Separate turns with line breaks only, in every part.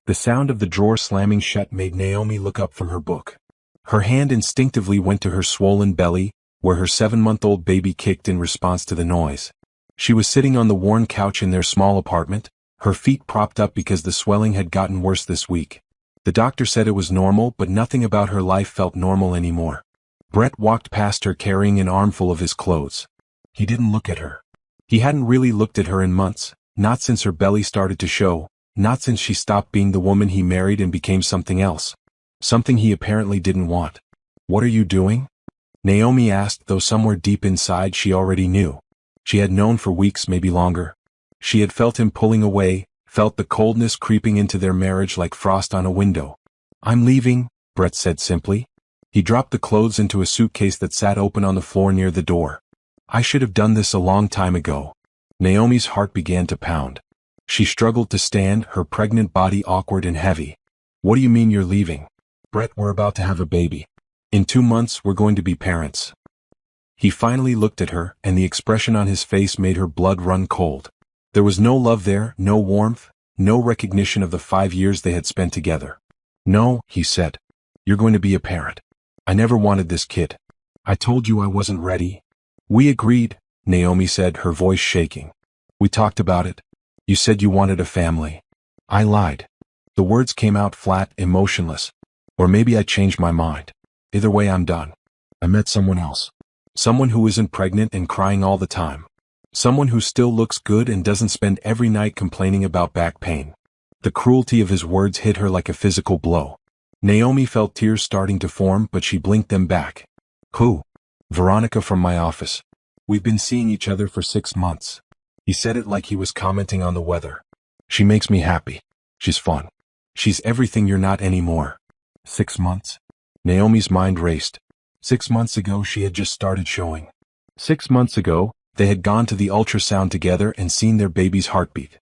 The sound of the drawer slamming shut made Naomi look up from her book. Her hand instinctively went to her swollen belly, where her 7-month-old baby kicked in response to the noise. She was sitting on the worn couch in their small apartment, her feet propped up because the swelling had gotten worse this week. The doctor said it was normal, but nothing about her life felt normal anymore. Brett walked past her carrying an armful of his clothes. He didn't look at her. He hadn't really looked at her in months, not since her belly started to show, not since she stopped being the woman he married and became something else. Something he apparently didn't want. "What are you doing?" Naomi asked, though somewhere deep inside she already knew. She had known for weeks, maybe longer. She had felt him pulling away, felt the coldness creeping into their marriage like frost on a window. "I'm leaving," Brett said simply. He dropped the clothes into a suitcase that sat open on the floor near the door. "I should have done this a long time ago." Naomi's heart began to pound. She struggled to stand, her pregnant body awkward and heavy. "What do you mean you're leaving?" "Brett, we're about to have a baby. In 2 months we're going to be parents." He finally looked at her, and the expression on his face made her blood run cold. There was no love there, no warmth, no recognition of the 5 years they had spent together. "No," he said. "You're going to be a parent. I never wanted this kid. I told you I wasn't ready." "We agreed," Naomi said, her voice shaking. "We talked about it. You said you wanted a family." "I lied." The words came out flat, emotionless. "Or maybe I changed my mind. Either way, I'm done. I met someone else. Someone who isn't pregnant and crying all the time. Someone who still looks good and doesn't spend every night complaining about back pain." The cruelty of his words hit her like a physical blow. Naomi felt tears starting to form, but she blinked them back. "Who?" "Veronica from my office. We've been seeing each other for 6 months. He said it like he was commenting on the weather. "She makes me happy. She's fun. She's everything you're not anymore." 6 months? Naomi's mind raced. 6 months ago she had just started showing. 6 months ago, they had gone to the ultrasound together and seen their baby's heartbeat.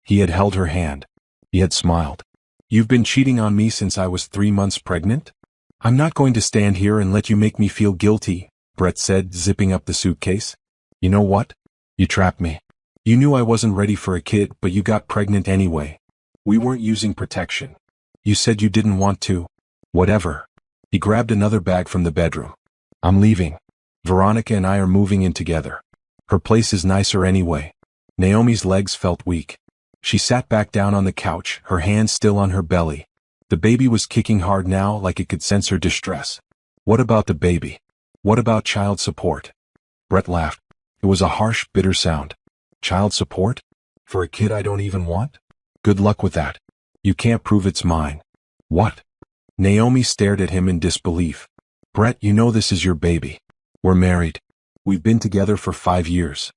He had held her hand. He had smiled. "You've been cheating on me since I was 3 months pregnant? I'm not going to stand here and let you make me feel guilty," Brett said, zipping up the suitcase. "You know what? You trapped me. You knew I wasn't ready for a kid, but you got pregnant anyway. We weren't using protection. You said you didn't want to. Whatever." He grabbed another bag from the bedroom. "I'm leaving. Veronica and I are moving in together. Her place is nicer anyway." Naomi's legs felt weak. She sat back down on the couch, her hand still on her belly. The baby was kicking hard now, like it could sense her distress. "What about the baby? What about child support?" Brett laughed. It was a harsh, bitter sound. "Child support? For a kid I don't even want? Good luck with that. You can't prove it's mine." "What?" Naomi stared at him in disbelief. "Brett, you know this is your baby. We're married. We've been together for 5 years.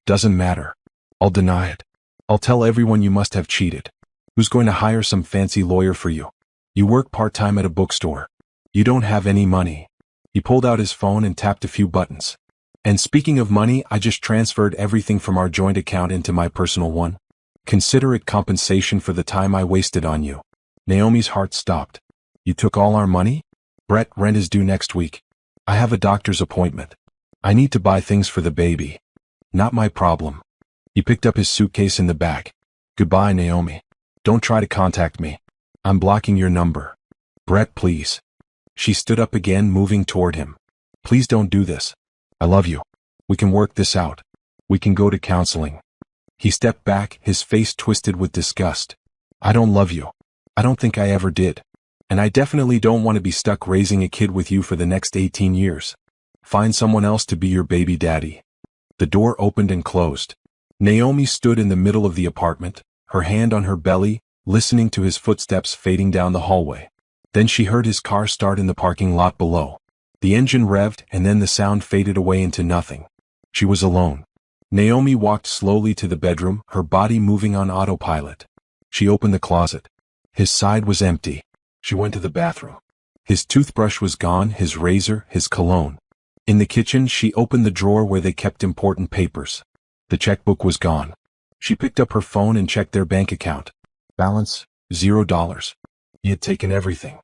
Doesn't matter. I'll deny it. I'll tell everyone you must have cheated. Who's going to hire some fancy lawyer for you? You work part-time at a bookstore. You don't have any money." He pulled out his phone and tapped a few buttons. "And speaking of money, I just transferred everything from our joint account into my personal one. Consider it compensation for the time I wasted on you." Naomi's heart stopped. "You took all our money?" "Brett, rent is due next week. I have a doctor's appointment. I need to buy things for the baby." "Not my problem." He picked up his suitcase in the back. "Goodbye, Naomi. Don't try to contact me. I'm blocking your number." "Brett, please." She stood up again, moving toward him. "Please don't do this. I love you. We can work this out. We can go to counseling." He stepped back, his face twisted with disgust. "I don't love you. I don't think I ever did. And I definitely don't want to be stuck raising a kid with you for the next 18 years. Find someone else to be your baby daddy." The door opened and closed. Naomi stood in the middle of the apartment, her hand on her belly, listening to his footsteps fading down the hallway. Then she heard his car start in the parking lot below. The engine revved, and then the sound faded away into nothing. She was alone. Naomi walked slowly to the bedroom, her body moving on autopilot. She opened the closet. His side was empty. She went to the bathroom. His toothbrush was gone, his razor, his cologne. In the kitchen, she opened the drawer where they kept important papers. The checkbook was gone. She picked up her phone and checked their bank account. Balance, $0. He had taken everything.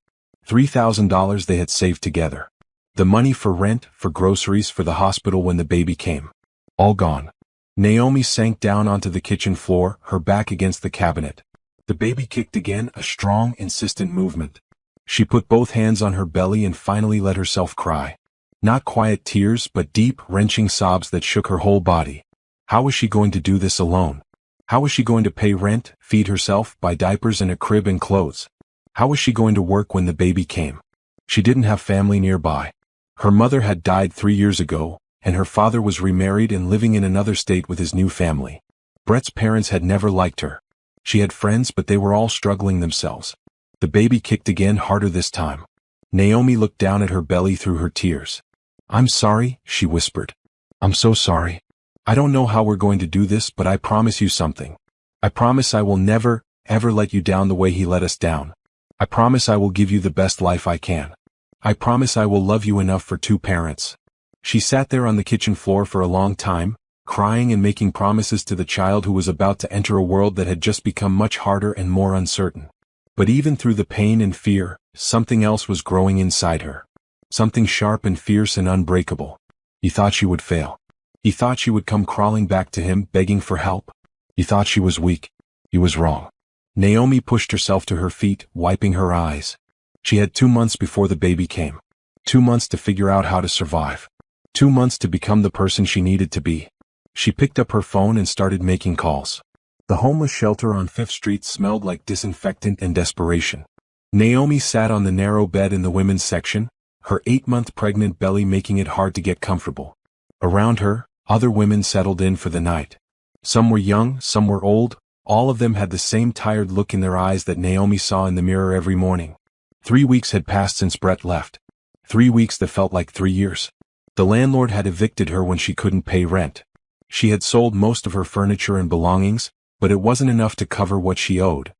$3,000 they had saved together. The money for rent, for groceries, for the hospital when the baby came. All gone. Naomi sank down onto the kitchen floor, her back against the cabinet. The baby kicked again, a strong, insistent movement. She put both hands on her belly and finally let herself cry. Not quiet tears, but deep, wrenching sobs that shook her whole body. How was she going to do this alone? How was she going to pay rent, feed herself, buy diapers and a crib and clothes? How was she going to work when the baby came? She didn't have family nearby. Her mother had died 3 years ago, and her father was remarried and living in another state with his new family. Brett's parents had never liked her. She had friends, but they were all struggling themselves. The baby kicked again, harder this time. Naomi looked down at her belly through her tears. "I'm sorry," she whispered. "I'm so sorry. I don't know how we're going to do this, but I promise you something. I promise I will never, ever let you down the way he let us down. I promise I will give you the best life I can. I promise I will love you enough for 2 parents." She sat there on the kitchen floor for a long time, crying and making promises to the child who was about to enter a world that had just become much harder and more uncertain. But even through the pain and fear, something else was growing inside her. Something sharp and fierce and unbreakable. He thought she would fail. He thought she would come crawling back to him, begging for help. He thought she was weak. He was wrong. Naomi pushed herself to her feet, wiping her eyes. She had 2 months before the baby came. 2 months to figure out how to survive. 2 months to become the person she needed to be. She picked up her phone and started making calls. The homeless shelter on 5th Street smelled like disinfectant and desperation. Naomi sat on the narrow bed in the women's section, her 8-month pregnant belly making it hard to get comfortable. Around her, other women settled in for the night. Some were young, some were old, all of them had the same tired look in their eyes that Naomi saw in the mirror every morning. 3 weeks had passed since Brett left. 3 weeks that felt like 3 years. The landlord had evicted her when she couldn't pay rent. She had sold most of her furniture and belongings, but it wasn't enough to cover what she owed.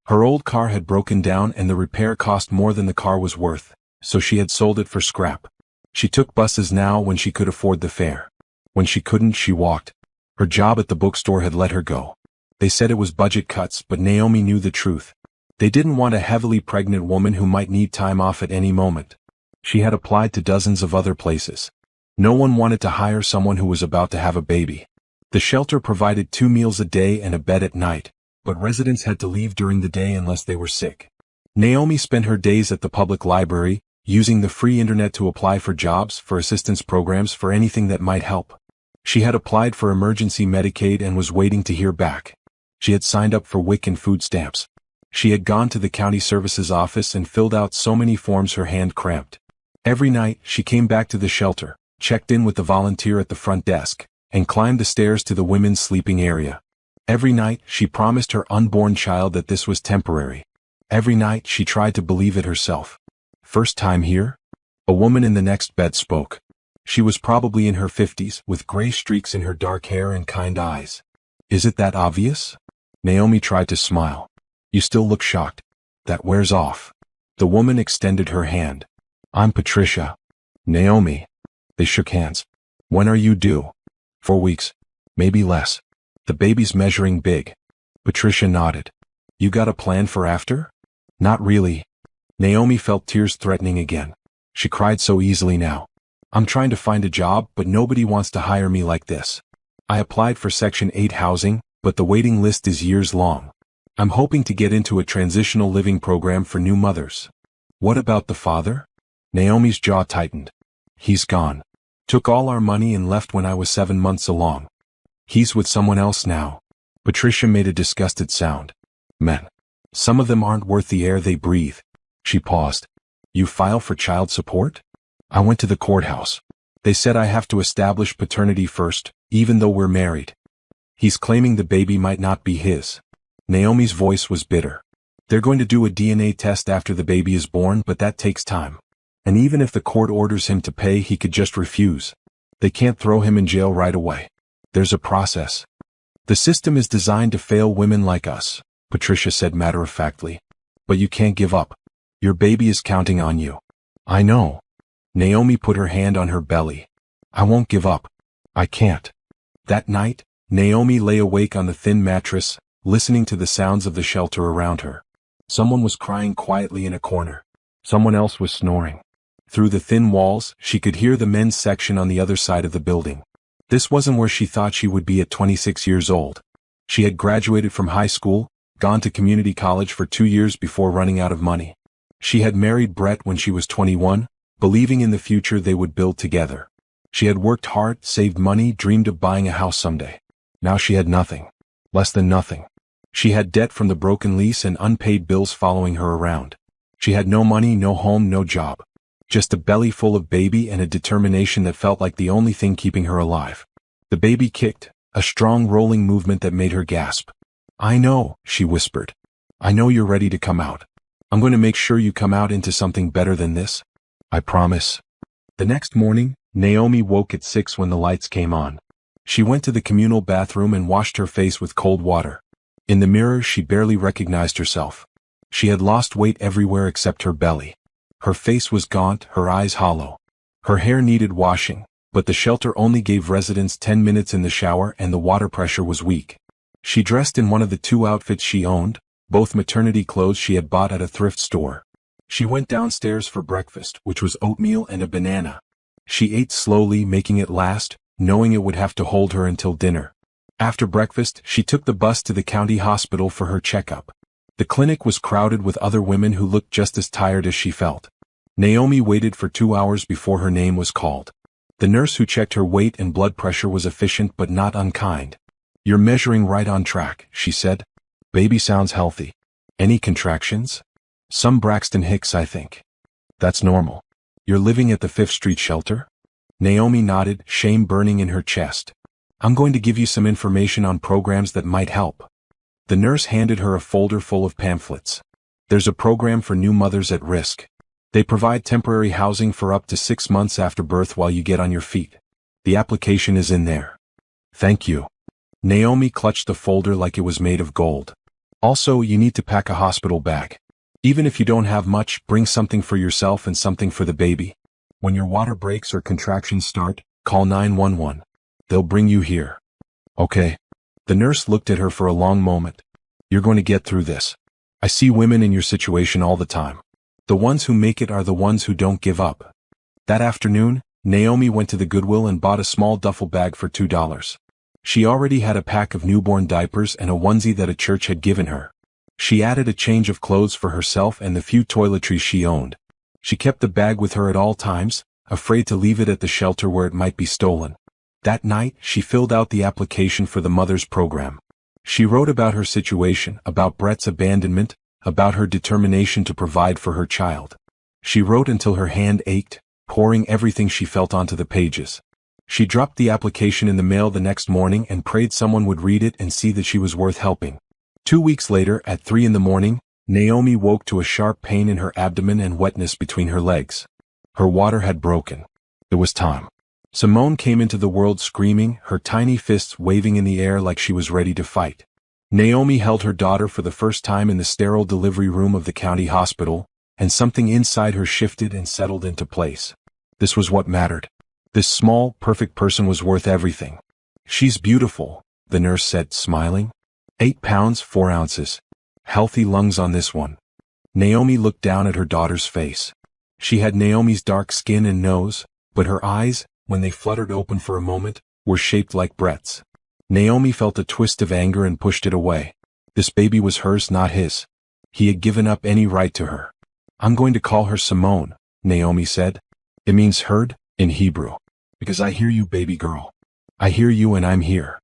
Her old car had broken down and the repair cost more than the car was worth, so she had sold it for scrap. She took buses now when she could afford the fare. When she couldn't, she walked. Her job at the bookstore had let her go. They said it was budget cuts, but Naomi knew the truth. They didn't want a heavily pregnant woman who might need time off at any moment. She had applied to dozens of other places. No one wanted to hire someone who was about to have a baby. The shelter provided 2 meals a day and a bed at night, but residents had to leave during the day unless they were sick. Naomi spent her days at the public library, using the free internet to apply for jobs, for assistance programs, for anything that might help. She had applied for emergency Medicaid and was waiting to hear back. She had signed up for WIC and food stamps. She had gone to the county services office and filled out so many forms her hand cramped. Every night, she came back to the shelter, checked in with the volunteer at the front desk, and climbed the stairs to the women's sleeping area. Every night, she promised her unborn child that this was temporary. Every night, she tried to believe it herself. "First time here?" A woman in the next bed spoke. She was probably in her 50s, with gray streaks in her dark hair and kind eyes. "Is it that obvious?" Naomi tried to smile. "You still look shocked. That wears off." The woman extended her hand. "I'm Patricia." "Naomi." They shook hands. "When are you due?" 4 weeks. Maybe less. The baby's measuring big. Patricia nodded. "You got a plan for after?" "Not really." Naomi felt tears threatening again. She cried so easily now. "I'm trying to find a job, but nobody wants to hire me like this. I applied for Section 8 housing, but the waiting list is years long. I'm hoping to get into a transitional living program for new mothers." "What about the father?" Naomi's jaw tightened. "He's gone. Took all our money and left when I was 7 months along. He's with someone else now." Patricia made a disgusted sound. "Men. Some of them aren't worth the air they breathe." She paused. "You file for child support?" "I went to the courthouse. They said I have to establish paternity first, even though we're married." "He's claiming the baby might not be his." Naomi's voice was bitter. "They're going to do a DNA test after the baby is born, but that takes time. And even if the court orders him to pay, he could just refuse. They can't throw him in jail right away. There's a process. The system is designed to fail women like us," Patricia said matter-of-factly. "But you can't give up. Your baby is counting on you." "I know." Naomi put her hand on her belly. "I won't give up. I can't." That night, Naomi lay awake on the thin mattress, listening to the sounds of the shelter around her. Someone was crying quietly in a corner. Someone else was snoring. Through the thin walls, she could hear the men's section on the other side of the building. This wasn't where she thought she would be at 26 years old. She had graduated from high school, gone to community college for 2 years before running out of money. She had married Brett when she was 21, believing in the future they would build together. She had worked hard, saved money, dreamed of buying a house someday. Now she had nothing. Less than nothing. She had debt from the broken lease and unpaid bills following her around. She had no money, no home, no job. Just a belly full of baby and a determination that felt like the only thing keeping her alive. The baby kicked, a strong rolling movement that made her gasp. "I know," she whispered. "I know you're ready to come out. I'm going to make sure you come out into something better than this. I promise." The next morning, Naomi woke at 6 when the lights came on. She went to the communal bathroom and washed her face with cold water. In the mirror, she barely recognized herself. She had lost weight everywhere except her belly. Her face was gaunt, her eyes hollow. Her hair needed washing, but the shelter only gave residents 10 minutes in the shower and the water pressure was weak. She dressed in one of the 2 outfits she owned, both maternity clothes she had bought at a thrift store. She went downstairs for breakfast, which was oatmeal and a banana. She ate slowly, making it last, knowing it would have to hold her until dinner. After breakfast, she took the bus to the county hospital for her checkup. The clinic was crowded with other women who looked just as tired as she felt. Naomi waited for 2 hours before her name was called. The nurse who checked her weight and blood pressure was efficient but not unkind. "You're measuring right on track," she said. "Baby sounds healthy. Any contractions?" "Some Braxton Hicks, I think." "That's normal. You're living at the 5th Street shelter?" Naomi nodded, shame burning in her chest. "I'm going to give you some information on programs that might help." The nurse handed her a folder full of pamphlets. "There's a program for new mothers at risk. They provide temporary housing for up to 6 months after birth while you get on your feet. The application is in there." "Thank you." Naomi clutched the folder like it was made of gold. "Also, you need to pack a hospital bag. Even if you don't have much, bring something for yourself and something for the baby. When your water breaks or contractions start, call 911. They'll bring you here." "Okay." The nurse looked at her for a long moment. "You're going to get through this. I see women in your situation all the time. The ones who make it are the ones who don't give up." That afternoon, Naomi went to the Goodwill and bought a small duffel bag for $2. She already had a pack of newborn diapers and a onesie that a church had given her. She added a change of clothes for herself and the few toiletries she owned. She kept the bag with her at all times, afraid to leave it at the shelter where it might be stolen. That night, she filled out the application for the Mothers Program. She wrote about her situation, about Brett's abandonment, about her determination to provide for her child. She wrote until her hand ached, pouring everything she felt onto the pages. She dropped the application in the mail the next morning and prayed someone would read it and see that she was worth helping. 2 weeks later, at 3 in the morning, Naomi woke to a sharp pain in her abdomen and wetness between her legs. Her water had broken. It was time. Simone came into the world screaming, her tiny fists waving in the air like she was ready to fight. Naomi held her daughter for the first time in the sterile delivery room of the county hospital, and something inside her shifted and settled into place. This was what mattered. This small, perfect person was worth everything. "She's beautiful," the nurse said, smiling. 8 pounds, 4 ounces. Healthy lungs on this one. Naomi looked down at her daughter's face. She had Naomi's dark skin and nose, but her eyes, when they fluttered open for a moment, were shaped like Brett's. Naomi felt a twist of anger and pushed it away. This baby was hers, not his. He had given up any right to her. "I'm going to call her Simone," Naomi said. "It means heard, in Hebrew. Because I hear you, baby girl. I hear you and I'm here."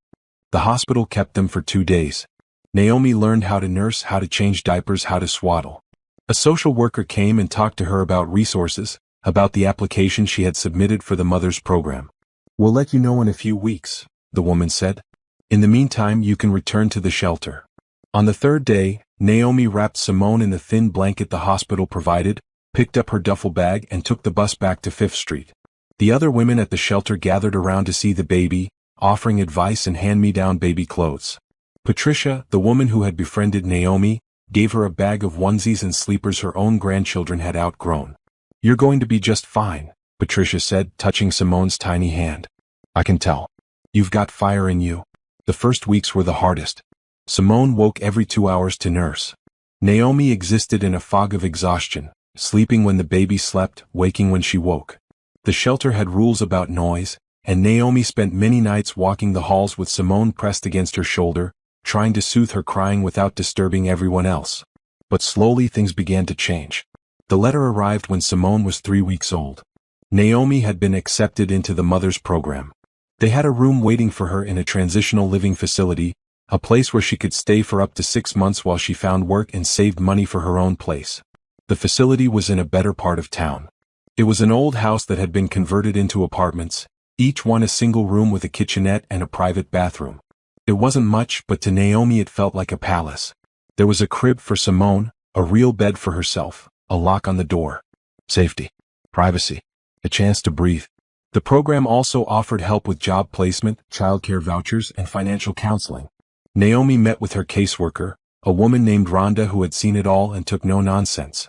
The hospital kept them for 2 days. Naomi learned how to nurse, how to change diapers, how to swaddle. A social worker came and talked to her about resources, about the application she had submitted for the Mothers Program. "We'll let you know in a few weeks," the woman said. "In the meantime, you can return to the shelter." On the 3rd day, Naomi wrapped Simone in the thin blanket the hospital provided, picked up her duffel bag and took the bus back to 5th Street. The other women at the shelter gathered around to see the baby, offering advice and hand-me-down baby clothes. Patricia, the woman who had befriended Naomi, gave her a bag of onesies and sleepers her own grandchildren had outgrown. "You're going to be just fine," Patricia said, touching Simone's tiny hand. "I can tell. You've got fire in you." The first weeks were the hardest. Simone woke every 2 hours to nurse. Naomi existed in a fog of exhaustion, sleeping when the baby slept, waking when she woke. The shelter had rules about noise, and Naomi spent many nights walking the halls with Simone pressed against her shoulder, trying to soothe her crying without disturbing everyone else. But slowly things began to change. The letter arrived when Simone was 3 weeks old. Naomi had been accepted into the mother's program. They had a room waiting for her in a transitional living facility, a place where she could stay for up to 6 months while she found work and saved money for her own place. The facility was in a better part of town. It was an old house that had been converted into apartments, each one a single room with a kitchenette and a private bathroom. It wasn't much, but to Naomi it felt like a palace. There was a crib for Simone, a real bed for herself, a lock on the door. Safety, privacy, a chance to breathe. The program also offered help with job placement, childcare vouchers, and financial counseling. Naomi met with her caseworker, a woman named Rhonda who had seen it all and took no nonsense.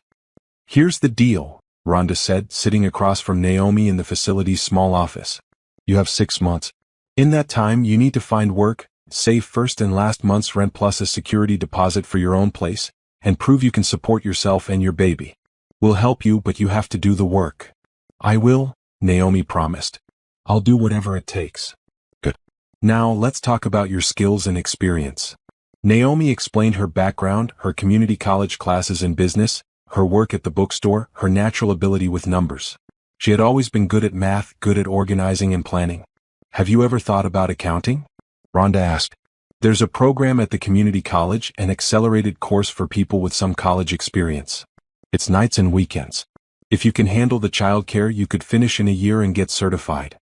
"Here's the deal," Rhonda said, sitting across from Naomi in the facility's small office. "You have 6 months. In that time, you need to find work, save first and last month's rent plus a security deposit for your own place, and prove you can support yourself and your baby. We'll help you, but you have to do the work." "I will," Naomi promised. "I'll do whatever it takes." "Good. Now let's talk about your skills and experience." Naomi explained her background, her community college classes in business, her work at the bookstore, her natural ability with numbers. She had always been good at math, good at organizing and planning. "Have you ever thought about accounting?" Rhonda asked. "There's a program at the community college, an accelerated course for people with some college experience. It's nights and weekends. If you can handle the childcare, you could finish in a year and get certified."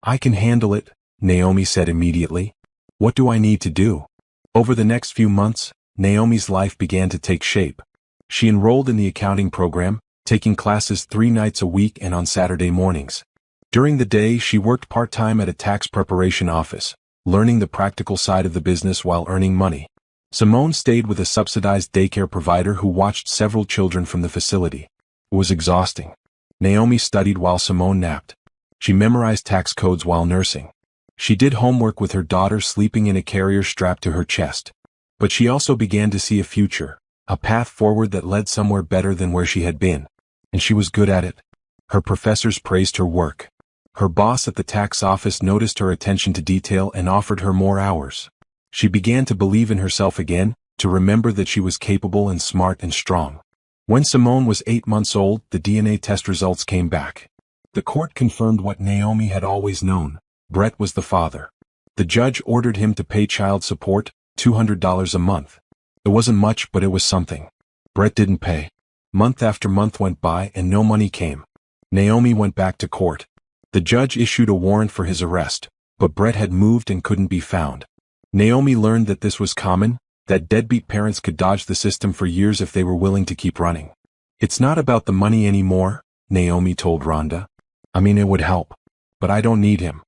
"I can handle it," Naomi said immediately. "What do I need to do?" Over the next few months, Naomi's life began to take shape. She enrolled in the accounting program, taking classes 3 nights a week and on Saturday mornings. During the day, she worked part-time at a tax preparation office, learning the practical side of the business while earning money. Simone stayed with a subsidized daycare provider who watched several children from the facility. It was exhausting. Naomi studied while Simone napped. She memorized tax codes while nursing. She did homework with her daughter sleeping in a carrier strapped to her chest. But she also began to see a future, a path forward that led somewhere better than where she had been. And she was good at it. Her professors praised her work. Her boss at the tax office noticed her attention to detail and offered her more hours. She began to believe in herself again, to remember that she was capable and smart and strong. When Simone was 8 months old, the DNA test results came back. The court confirmed what Naomi had always known. Brett was the father. The judge ordered him to pay child support, $200 a month. It wasn't much, but it was something. Brett didn't pay. Month after month went by and no money came. Naomi went back to court. The judge issued a warrant for his arrest, but Brett had moved and couldn't be found. Naomi learned that this was common, that deadbeat parents could dodge the system for years if they were willing to keep running. "It's not about the money anymore," Naomi told Rhonda. "I mean, it would help. But I don't need him.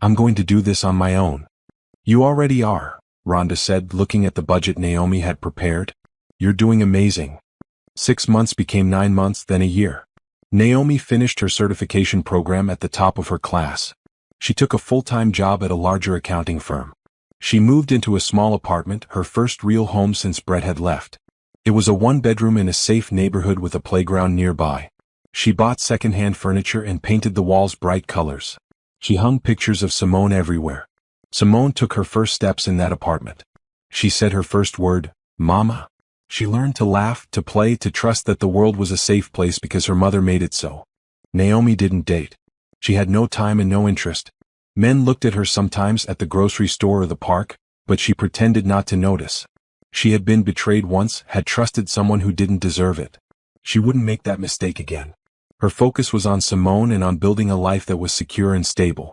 I'm going to do this on my own." "You already are," Rhonda said, looking at the budget Naomi had prepared. "You're doing amazing." 6 months became 9 months, then a year. Naomi finished her certification program at the top of her class. She took a full-time job at a larger accounting firm. She moved into a small apartment, her first real home since Brett had left. It was a 1-bedroom in a safe neighborhood with a playground nearby. She bought second-hand furniture and painted the walls bright colors. She hung pictures of Simone everywhere. Simone took her first steps in that apartment. She said her first word, "Mama." She learned to laugh, to play, to trust that the world was a safe place because her mother made it so. Naomi didn't date. She had no time and no interest. Men looked at her sometimes at the grocery store or the park, but she pretended not to notice. She had been betrayed once, had trusted someone who didn't deserve it. She wouldn't make that mistake again. Her focus was on Simone and on building a life that was secure and stable.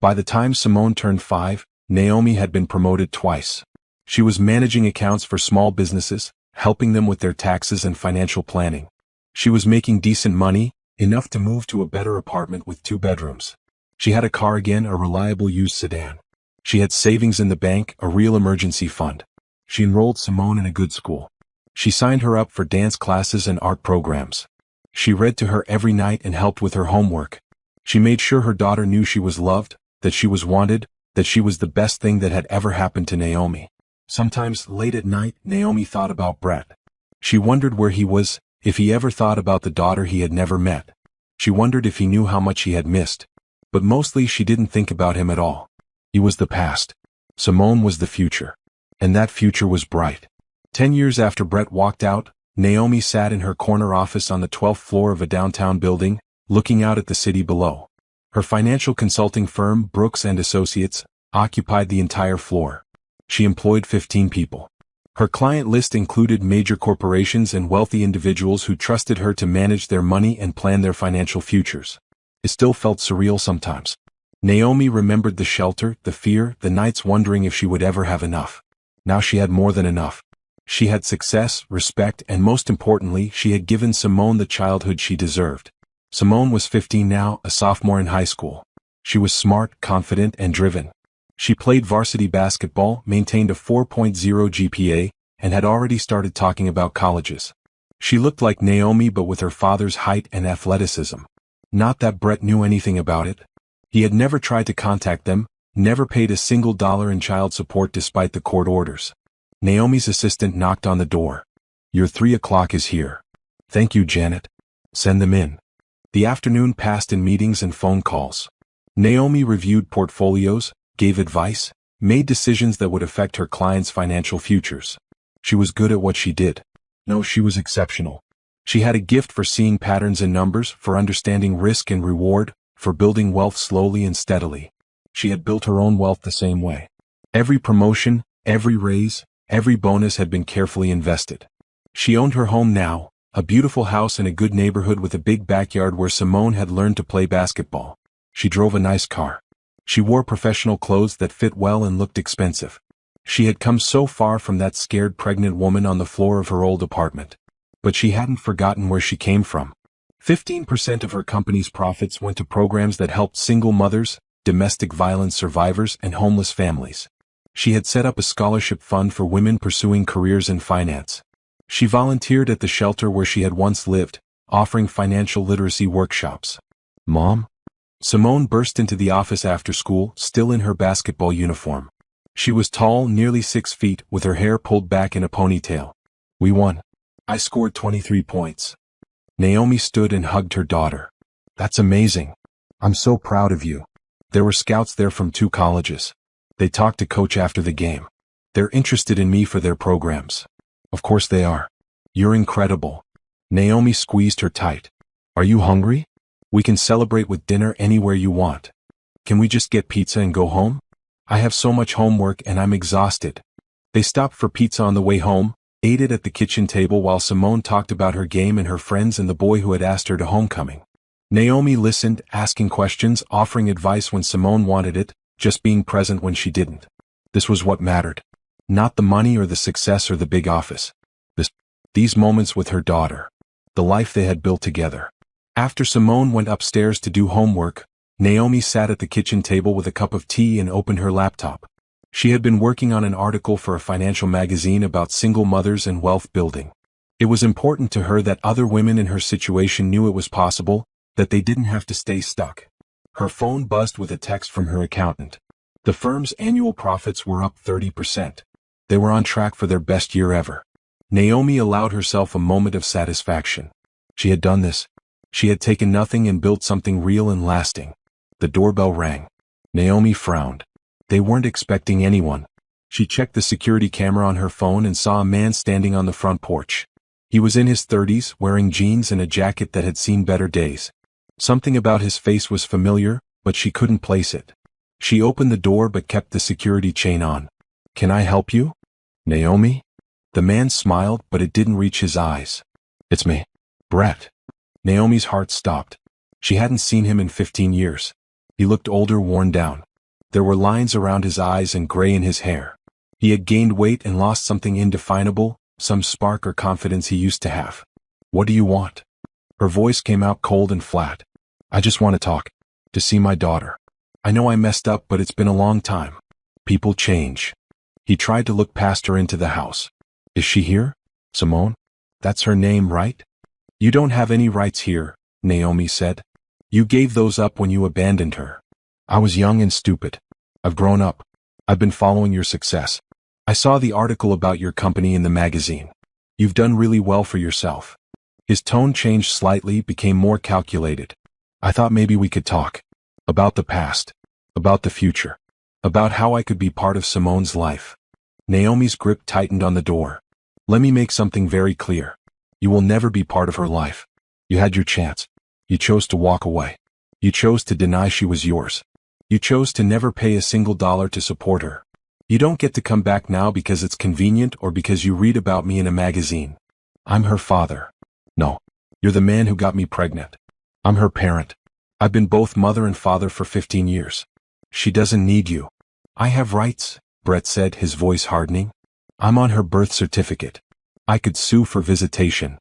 By the time Simone turned 5, Naomi had been promoted twice. She was managing accounts for small businesses, helping them with their taxes and financial planning. She was making decent money, enough to move to a better apartment with 2 bedrooms. She had a car again, a reliable used sedan. She had savings in the bank, a real emergency fund. She enrolled Simone in a good school. She signed her up for dance classes and art programs. She read to her every night and helped with her homework. She made sure her daughter knew she was loved, that she was wanted, that she was the best thing that had ever happened to Naomi. Sometimes, late at night, Naomi thought about Brett. She wondered where he was, if he ever thought about the daughter he had never met. She wondered if he knew how much he had missed. But mostly she didn't think about him at all. He was the past. Simone was the future. And that future was bright. 10 years after Brett walked out, Naomi sat in her corner office on the 12th floor of a downtown building, looking out at the city below. Her financial consulting firm, Brooks & Associates, occupied the entire floor. She employed 15 people. Her client list included major corporations and wealthy individuals who trusted her to manage their money and plan their financial futures. It still felt surreal sometimes. Naomi remembered the shelter, the fear, the nights wondering if she would ever have enough. Now she had more than enough. She had success, respect, and most importantly, she had given Simone the childhood she deserved. Simone was 15 now, a sophomore in high school. She was smart, confident, and driven. She played varsity basketball, maintained a 4.0 GPA, and had already started talking about colleges. She looked like Naomi but with her father's height and athleticism. Not that Brett knew anything about it. He had never tried to contact them, never paid a single dollar in child support despite the court orders. Naomi's assistant knocked on the door. "Your 3 o'clock is here." "Thank you, Janet." "Send them in." The afternoon passed in meetings and phone calls. Naomi reviewed portfolios, gave advice, made decisions that would affect her clients' financial futures. She was good at what she did. No, she was exceptional. She had a gift for seeing patterns in numbers, for understanding risk and reward, for building wealth slowly and steadily. She had built her own wealth the same way. Every promotion, every raise, every bonus had been carefully invested. She owned her home now, a beautiful house in a good neighborhood with a big backyard where Simone had learned to play basketball. She drove a nice car. She wore professional clothes that fit well and looked expensive. She had come so far from that scared pregnant woman on the floor of her old apartment. But she hadn't forgotten where she came from. 15% of her company's profits went to programs that helped single mothers, domestic violence survivors, and homeless families. She had set up a scholarship fund for women pursuing careers in finance. She volunteered at the shelter where she had once lived, offering financial literacy workshops. "Mom?" Simone burst into the office after school, still in her basketball uniform. She was tall, nearly 6 feet, with her hair pulled back in a ponytail. "We won. I scored 23 points. Naomi stood and hugged her daughter. "That's amazing. I'm so proud of you." There were scouts there from 2 colleges. They talked to Coach after the game. "They're interested in me for their programs." "Of course they are. You're incredible." Naomi squeezed her tight. "Are you hungry? We can celebrate with dinner anywhere you want. Can we just get pizza and go home? I have so much homework and I'm exhausted." They stopped for pizza on the way home, ate it at the kitchen table while Simone talked about her game and her friends and the boy who had asked her to homecoming. Naomi listened, asking questions, offering advice when Simone wanted it, just being present when she didn't. This was what mattered. Not the money or the success or the big office. These moments with her daughter. The life they had built together. After Simone went upstairs to do homework, Naomi sat at the kitchen table with a cup of tea and opened her laptop. She had been working on an article for a financial magazine about single mothers and wealth building. It was important to her that other women in her situation knew it was possible, that they didn't have to stay stuck. Her phone buzzed with a text from her accountant. The firm's annual profits were up 30%. They were on track for their best year ever. Naomi allowed herself a moment of satisfaction. She had done this. She had taken nothing and built something real and lasting. The doorbell rang. Naomi frowned. They weren't expecting anyone. She checked the security camera on her phone and saw a man standing on the front porch. He was in his 30s, wearing jeans and a jacket that had seen better days. Something about his face was familiar, but she couldn't place it. She opened the door but kept the security chain on. "Can I help you?" "Naomi?" The man smiled, but it didn't reach his eyes. "It's me, Brett." Naomi's heart stopped. She hadn't seen him in 15 years. He looked older, worn down. There were lines around his eyes and gray in his hair. He had gained weight and lost something indefinable, some spark or confidence he used to have. "What do you want?" Her voice came out cold and flat. "I just want to talk. To see my daughter. I know I messed up, but it's been a long time. People change." He tried to look past her into the house. "Is she here? Simone? That's her name, right?" "You don't have any rights here," Naomi said. "You gave those up when you abandoned her. I was young and stupid. I've grown up. I've been following your success. I saw the article about your company in the magazine. You've done really well for yourself." His tone changed slightly, became more calculated. "I thought maybe we could talk. About the past. About the future. About how I could be part of Simone's life." Naomi's grip tightened on the door. Let me make something very clear. You will never be part of her life. You had your chance. You chose to walk away. You chose to deny she was yours. You chose to never pay a single dollar to support her. You don't get to come back now because it's convenient or because you read about me in a magazine. I'm her father. No. You're the man who got me pregnant. I'm her parent. I've been both mother and father for 15 years. She doesn't need you. I have rights, Brett said, his voice hardening. I'm on her birth certificate. I could sue for visitation.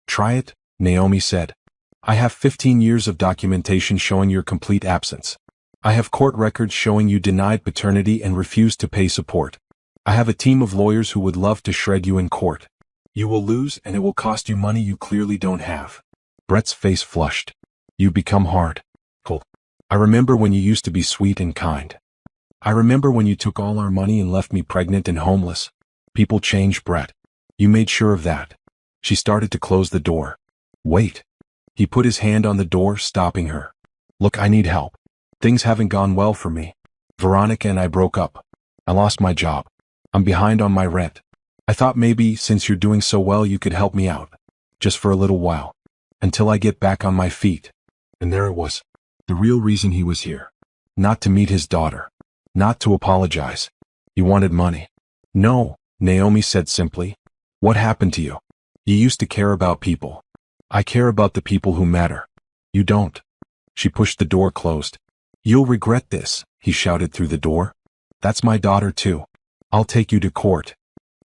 Try it, Naomi said. I have 15 years of documentation showing your complete absence. I have court records showing you denied paternity and refused to pay support. I have a team of lawyers who would love to shred you in court. You will lose and it will cost you money you clearly don't have. Brett's face flushed. You've become hard. Cool. I remember when you used to be sweet and kind. I remember when you took all our money and left me pregnant and homeless. People change, Brett. You made sure of that. She started to close the door. Wait. He put his hand on the door, stopping her. Look, I need help. Things haven't gone well for me. Veronica and I broke up. I lost my job. I'm behind on my rent. I thought maybe, since you're doing so well, you could help me out. Just for a little while. Until I get back on my feet. And there it was. The real reason he was here. Not to meet his daughter. Not to apologize. He wanted money. No, Naomi said simply. What happened to you? You used to care about people. I care about the people who matter. You don't. She pushed the door closed. You'll regret this, he shouted through the door. That's my daughter too. I'll take you to court.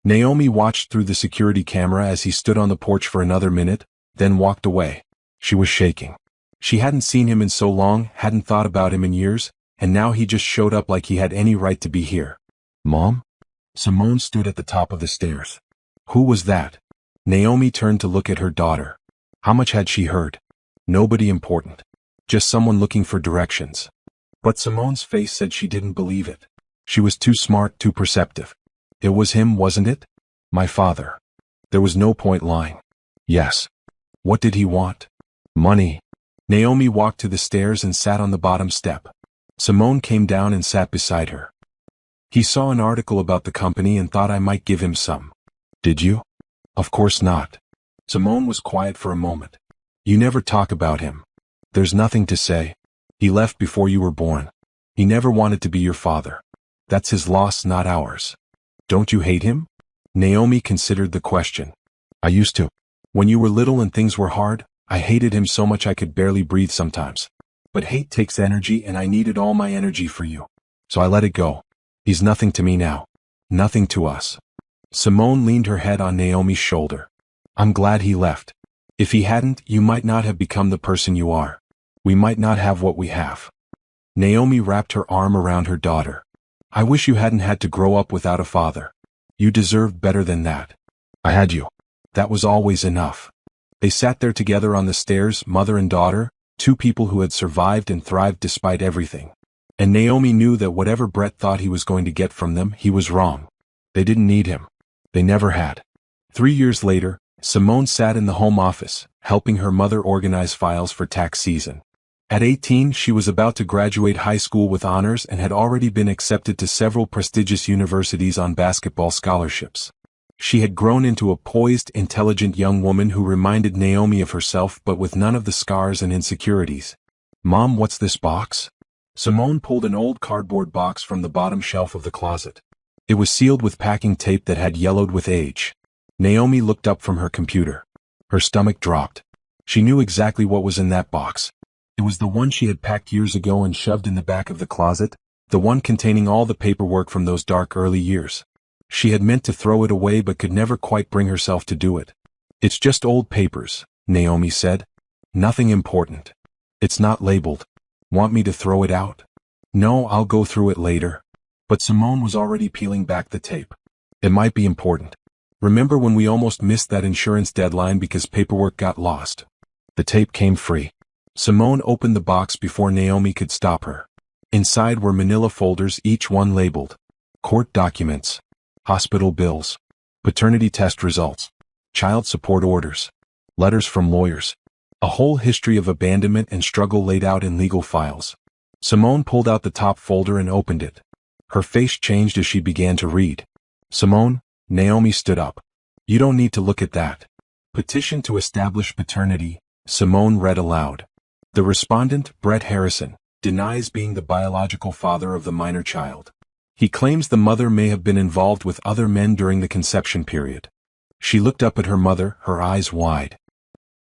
Naomi watched through the security camera as he stood on the porch for another minute, then walked away. She was shaking. She hadn't seen him in so long, hadn't thought about him in years, and now he just showed up like he had any right to be here. Mom? Simone stood at the top of the stairs. Who was that? Naomi turned to look at her daughter. How much had she heard? Nobody important. Just someone looking for directions. But Simone's face said she didn't believe it. She was too smart, too perceptive. It was him, wasn't it? My father. There was no point lying. Yes. What did he want? Money. Naomi walked to the stairs and sat on the bottom step. Simone came down and sat beside her. He saw an article about the company and thought I might give him some. Did you? Of course not. Simone was quiet for a moment. You never talk about him. There's nothing to say. He left before you were born. He never wanted to be your father. That's his loss, not ours. Don't you hate him? Naomi considered the question. I used to. When you were little and things were hard, I hated him so much I could barely breathe sometimes. But hate takes energy and I needed all my energy for you. So I let it go. He's nothing to me now. Nothing to us. Simone leaned her head on Naomi's shoulder. I'm glad he left. If he hadn't, you might not have become the person you are. We might not have what we have. Naomi wrapped her arm around her daughter. I wish you hadn't had to grow up without a father. You deserved better than that. I had you. That was always enough. They sat there together on the stairs, mother and daughter, two people who had survived and thrived despite everything. And Naomi knew that whatever Brett thought he was going to get from them, he was wrong. They didn't need him. They never had. 3 years later, Simone sat in the home office, helping her mother organize files for tax season. At 18, she was about to graduate high school with honors and had already been accepted to several prestigious universities on basketball scholarships. She had grown into a poised, intelligent young woman who reminded Naomi of herself but with none of the scars and insecurities. Mom, what's this box? Simone pulled an old cardboard box from the bottom shelf of the closet. It was sealed with packing tape that had yellowed with age. Naomi looked up from her computer. Her stomach dropped. She knew exactly what was in that box. It was the one she had packed years ago and shoved in the back of the closet, the one containing all the paperwork from those dark early years. She had meant to throw it away but could never quite bring herself to do it. It's just old papers, Naomi said. Nothing important. It's not labeled. Want me to throw it out? No, I'll go through it later. But Simone was already peeling back the tape. It might be important. Remember when we almost missed that insurance deadline because paperwork got lost? The tape came free. Simone opened the box before Naomi could stop her. Inside were manila folders, each one labeled. Court documents. Hospital bills. Paternity test results. Child support orders. Letters from lawyers. A whole history of abandonment and struggle laid out in legal files. Simone pulled out the top folder and opened it. Her face changed as she began to read. Simone, Naomi stood up. You don't need to look at that. Petition to establish paternity, Simone read aloud. The respondent, Brett Harrison, denies being the biological father of the minor child. He claims the mother may have been involved with other men during the conception period. She looked up at her mother, her eyes wide.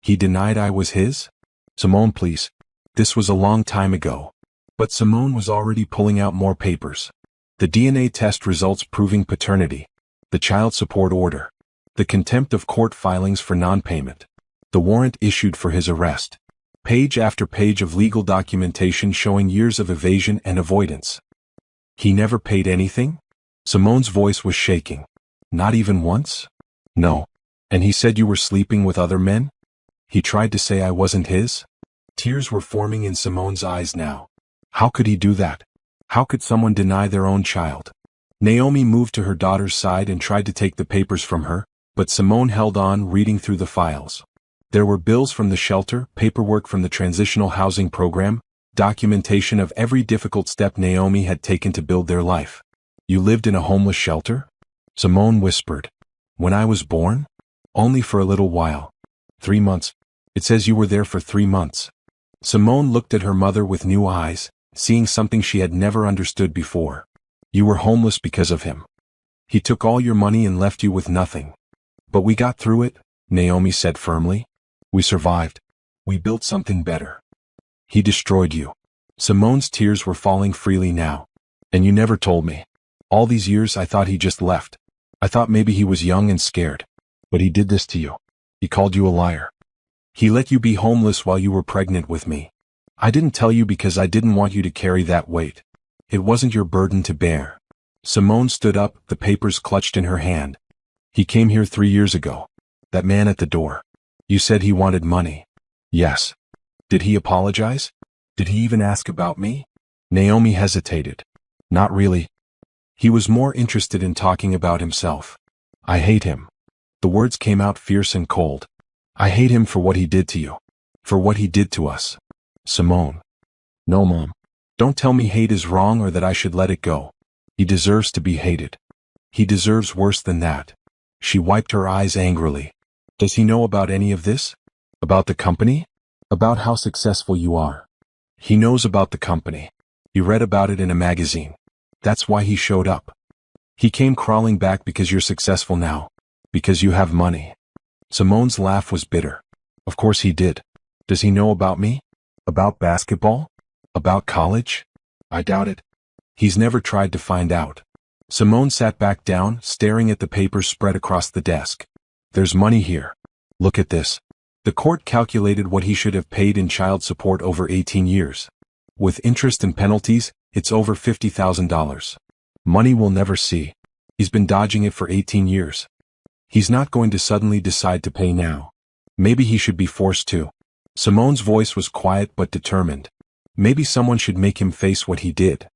He denied I was his? Simone, please. This was a long time ago. But Simone was already pulling out more papers. The DNA test results proving paternity. The child support order. The contempt of court filings for non-payment. The warrant issued for his arrest. Page after page of legal documentation showing years of evasion and avoidance. He never paid anything? Simone's voice was shaking. Not even once? No. And he said you were sleeping with other men? He tried to say I wasn't his? Tears were forming in Simone's eyes now. How could he do that? How could someone deny their own child? Naomi moved to her daughter's side and tried to take the papers from her, but Simone held on, reading through the files. There were bills from the shelter, paperwork from the transitional housing program, documentation of every difficult step Naomi had taken to build their life. You lived in a homeless shelter? Simone whispered. When I was born? Only for a little while. 3 months. It says you were there for 3 months. Simone looked at her mother with new eyes, seeing something she had never understood before. You were homeless because of him. He took all your money and left you with nothing. But we got through it, Naomi said firmly. We survived. We built something better. He destroyed you. Simone's tears were falling freely now. And you never told me. All these years I thought he just left. I thought maybe he was young and scared. But he did this to you. He called you a liar. He let you be homeless while you were pregnant with me. I didn't tell you because I didn't want you to carry that weight. It wasn't your burden to bear. Simone stood up, the papers clutched in her hand. He came here 3 years ago. That man at the door. You said he wanted money. Yes. Did he apologize? Did he even ask about me? Naomi hesitated. Not really. He was more interested in talking about himself. I hate him. The words came out fierce and cold. I hate him for what he did to you. For what he did to us. Simone. No, Mom. Don't tell me hate is wrong or that I should let it go. He deserves to be hated. He deserves worse than that. She wiped her eyes angrily. Does he know about any of this? About the company? About how successful you are? He knows about the company. He read about it in a magazine. That's why he showed up. He came crawling back because you're successful now. Because you have money. Simone's laugh was bitter. Of course he did. Does he know about me? About basketball? About college? I doubt it. He's never tried to find out. Simone sat back down, staring at the papers spread across the desk. There's money here. Look at this. The court calculated what he should have paid in child support over 18 years. With interest and penalties, it's over $50,000. Money we'll never see. He's been dodging it for 18 years. He's not going to suddenly decide to pay now. Maybe he should be forced to. Simone's voice was quiet but determined. Maybe someone should make him face what he did.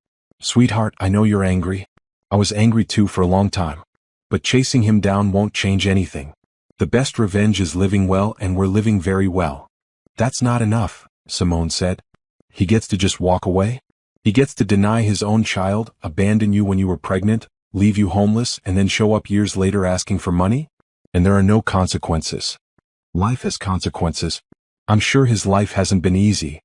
Sweetheart, I know you're angry. I was angry too for a long time. But chasing him down won't change anything. The best revenge is living well, and we're living very well. That's not enough, Simone said. He gets to just walk away? He gets to deny his own child, abandon you when you were pregnant, leave you homeless, and then show up years later asking for money? And there are no consequences. Life has consequences. I'm sure his life hasn't been easy.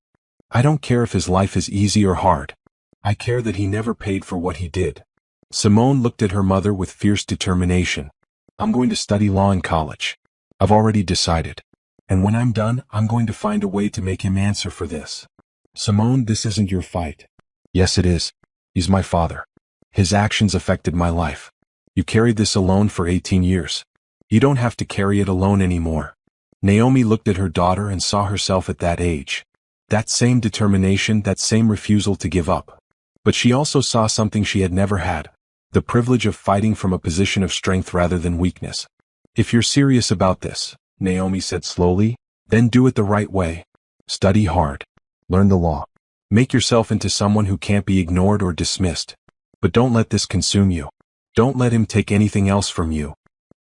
I don't care if his life is easy or hard. I care that he never paid for what he did. Simone looked at her mother with fierce determination. I'm going to study law in college. I've already decided. And when I'm done, I'm going to find a way to make him answer for this. Simone, this isn't your fight. Yes, it is. He's my father. His actions affected my life. You carried this alone for 18 years. You don't have to carry it alone anymore. Naomi looked at her daughter and saw herself at that age. That same determination, that same refusal to give up. But she also saw something she had never had. The privilege of fighting from a position of strength rather than weakness. If you're serious about this, Naomi said slowly, then do it the right way. Study hard. Learn the law. Make yourself into someone who can't be ignored or dismissed. But don't let this consume you. Don't let him take anything else from you.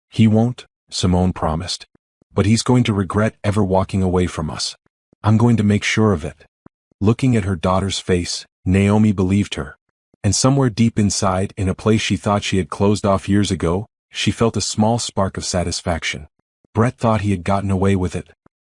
He won't, Simone promised. But he's going to regret ever walking away from us. I'm going to make sure of it. Looking at her daughter's face, Naomi believed her. And somewhere deep inside, in a place she thought she had closed off years ago, she felt a small spark of satisfaction. Brett thought he had gotten away with it.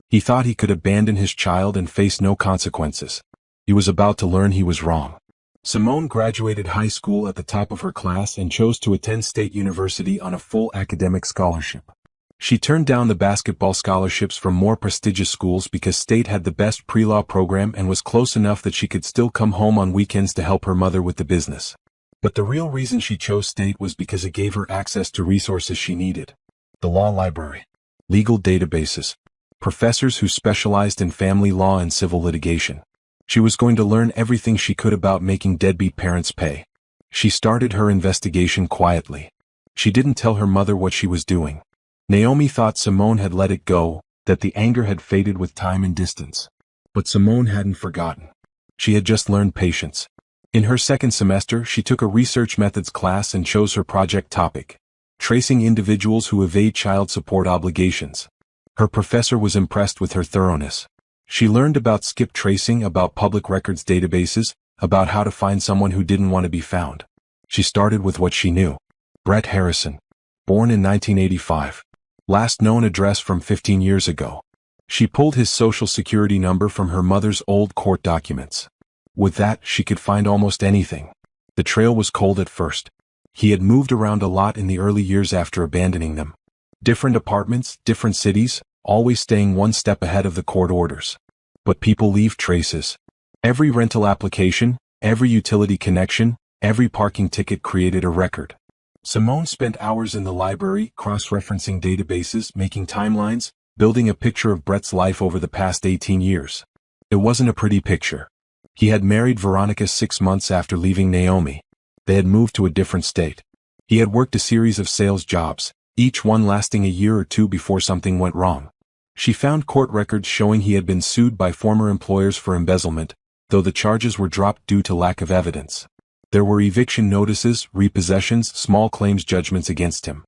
He thought he could abandon his child and face no consequences. He was about to learn he was wrong. Simone graduated high school at the top of her class and chose to attend State University on a full academic scholarship. She turned down the basketball scholarships from more prestigious schools because State had the best pre-law program and was close enough that she could still come home on weekends to help her mother with the business. But the real reason she chose State was because it gave her access to resources she needed. The law library, legal databases, professors who specialized in family law and civil litigation. She was going to learn everything she could about making deadbeat parents pay. She started her investigation quietly. She didn't tell her mother what she was doing. Naomi thought Simone had let it go, that the anger had faded with time and distance. But Simone hadn't forgotten. She had just learned patience. In her second semester, she took a research methods class and chose her project topic: tracing individuals who evade child support obligations. Her professor was impressed with her thoroughness. She learned about skip tracing, about public records databases, about how to find someone who didn't want to be found. She started with what she knew. Brett Harrison. Born in 1985. Last known address from 15 years ago. She pulled his social security number from her mother's old court documents. With that, she could find almost anything. The trail was cold at first. He had moved around a lot in the early years after abandoning them. Different apartments, different cities, always staying one step ahead of the court orders. But people leave traces. Every rental application, every utility connection, every parking ticket created a record. Simone spent hours in the library, cross-referencing databases, making timelines, building a picture of Brett's life over the past 18 years. It wasn't a pretty picture. He had married Veronica 6 months after leaving Naomi. They had moved to a different state. He had worked a series of sales jobs, each one lasting a year or two before something went wrong. She found court records showing he had been sued by former employers for embezzlement, though the charges were dropped due to lack of evidence. There were eviction notices, repossessions, small claims judgments against him.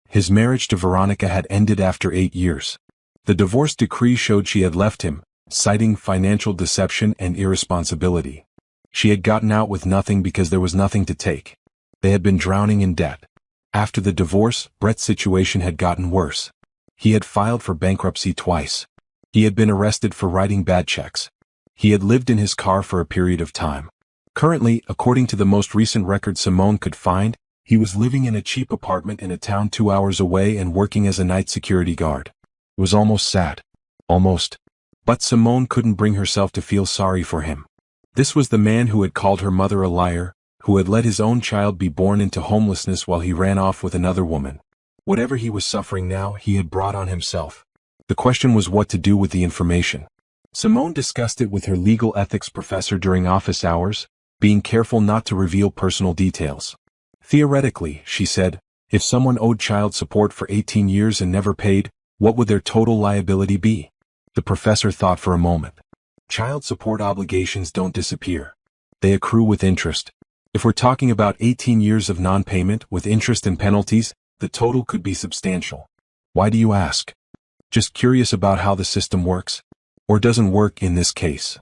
His marriage to Veronica had ended after 8 years. The divorce decree showed she had left him, citing financial deception and irresponsibility. She had gotten out with nothing because there was nothing to take. They had been drowning in debt. After the divorce, Brett's situation had gotten worse. He had filed for bankruptcy twice. He had been arrested for writing bad checks. He had lived in his car for a period of time. Currently, according to the most recent record Simone could find, he was living in a cheap apartment in a town 2 hours away and working as a night security guard. It was almost sad. Almost. But Simone couldn't bring herself to feel sorry for him. This was the man who had called her mother a liar, who had let his own child be born into homelessness while he ran off with another woman. Whatever he was suffering now, he had brought on himself. The question was what to do with the information. Simone discussed it with her legal ethics professor during office hours, being careful not to reveal personal details. Theoretically, she said, if someone owed child support for 18 years and never paid, what would their total liability be? The professor thought for a moment. Child support obligations don't disappear. They accrue with interest. If we're talking about 18 years of non-payment with interest and penalties, the total could be substantial. Why do you ask? Just curious about how the system works? Or doesn't work in this case?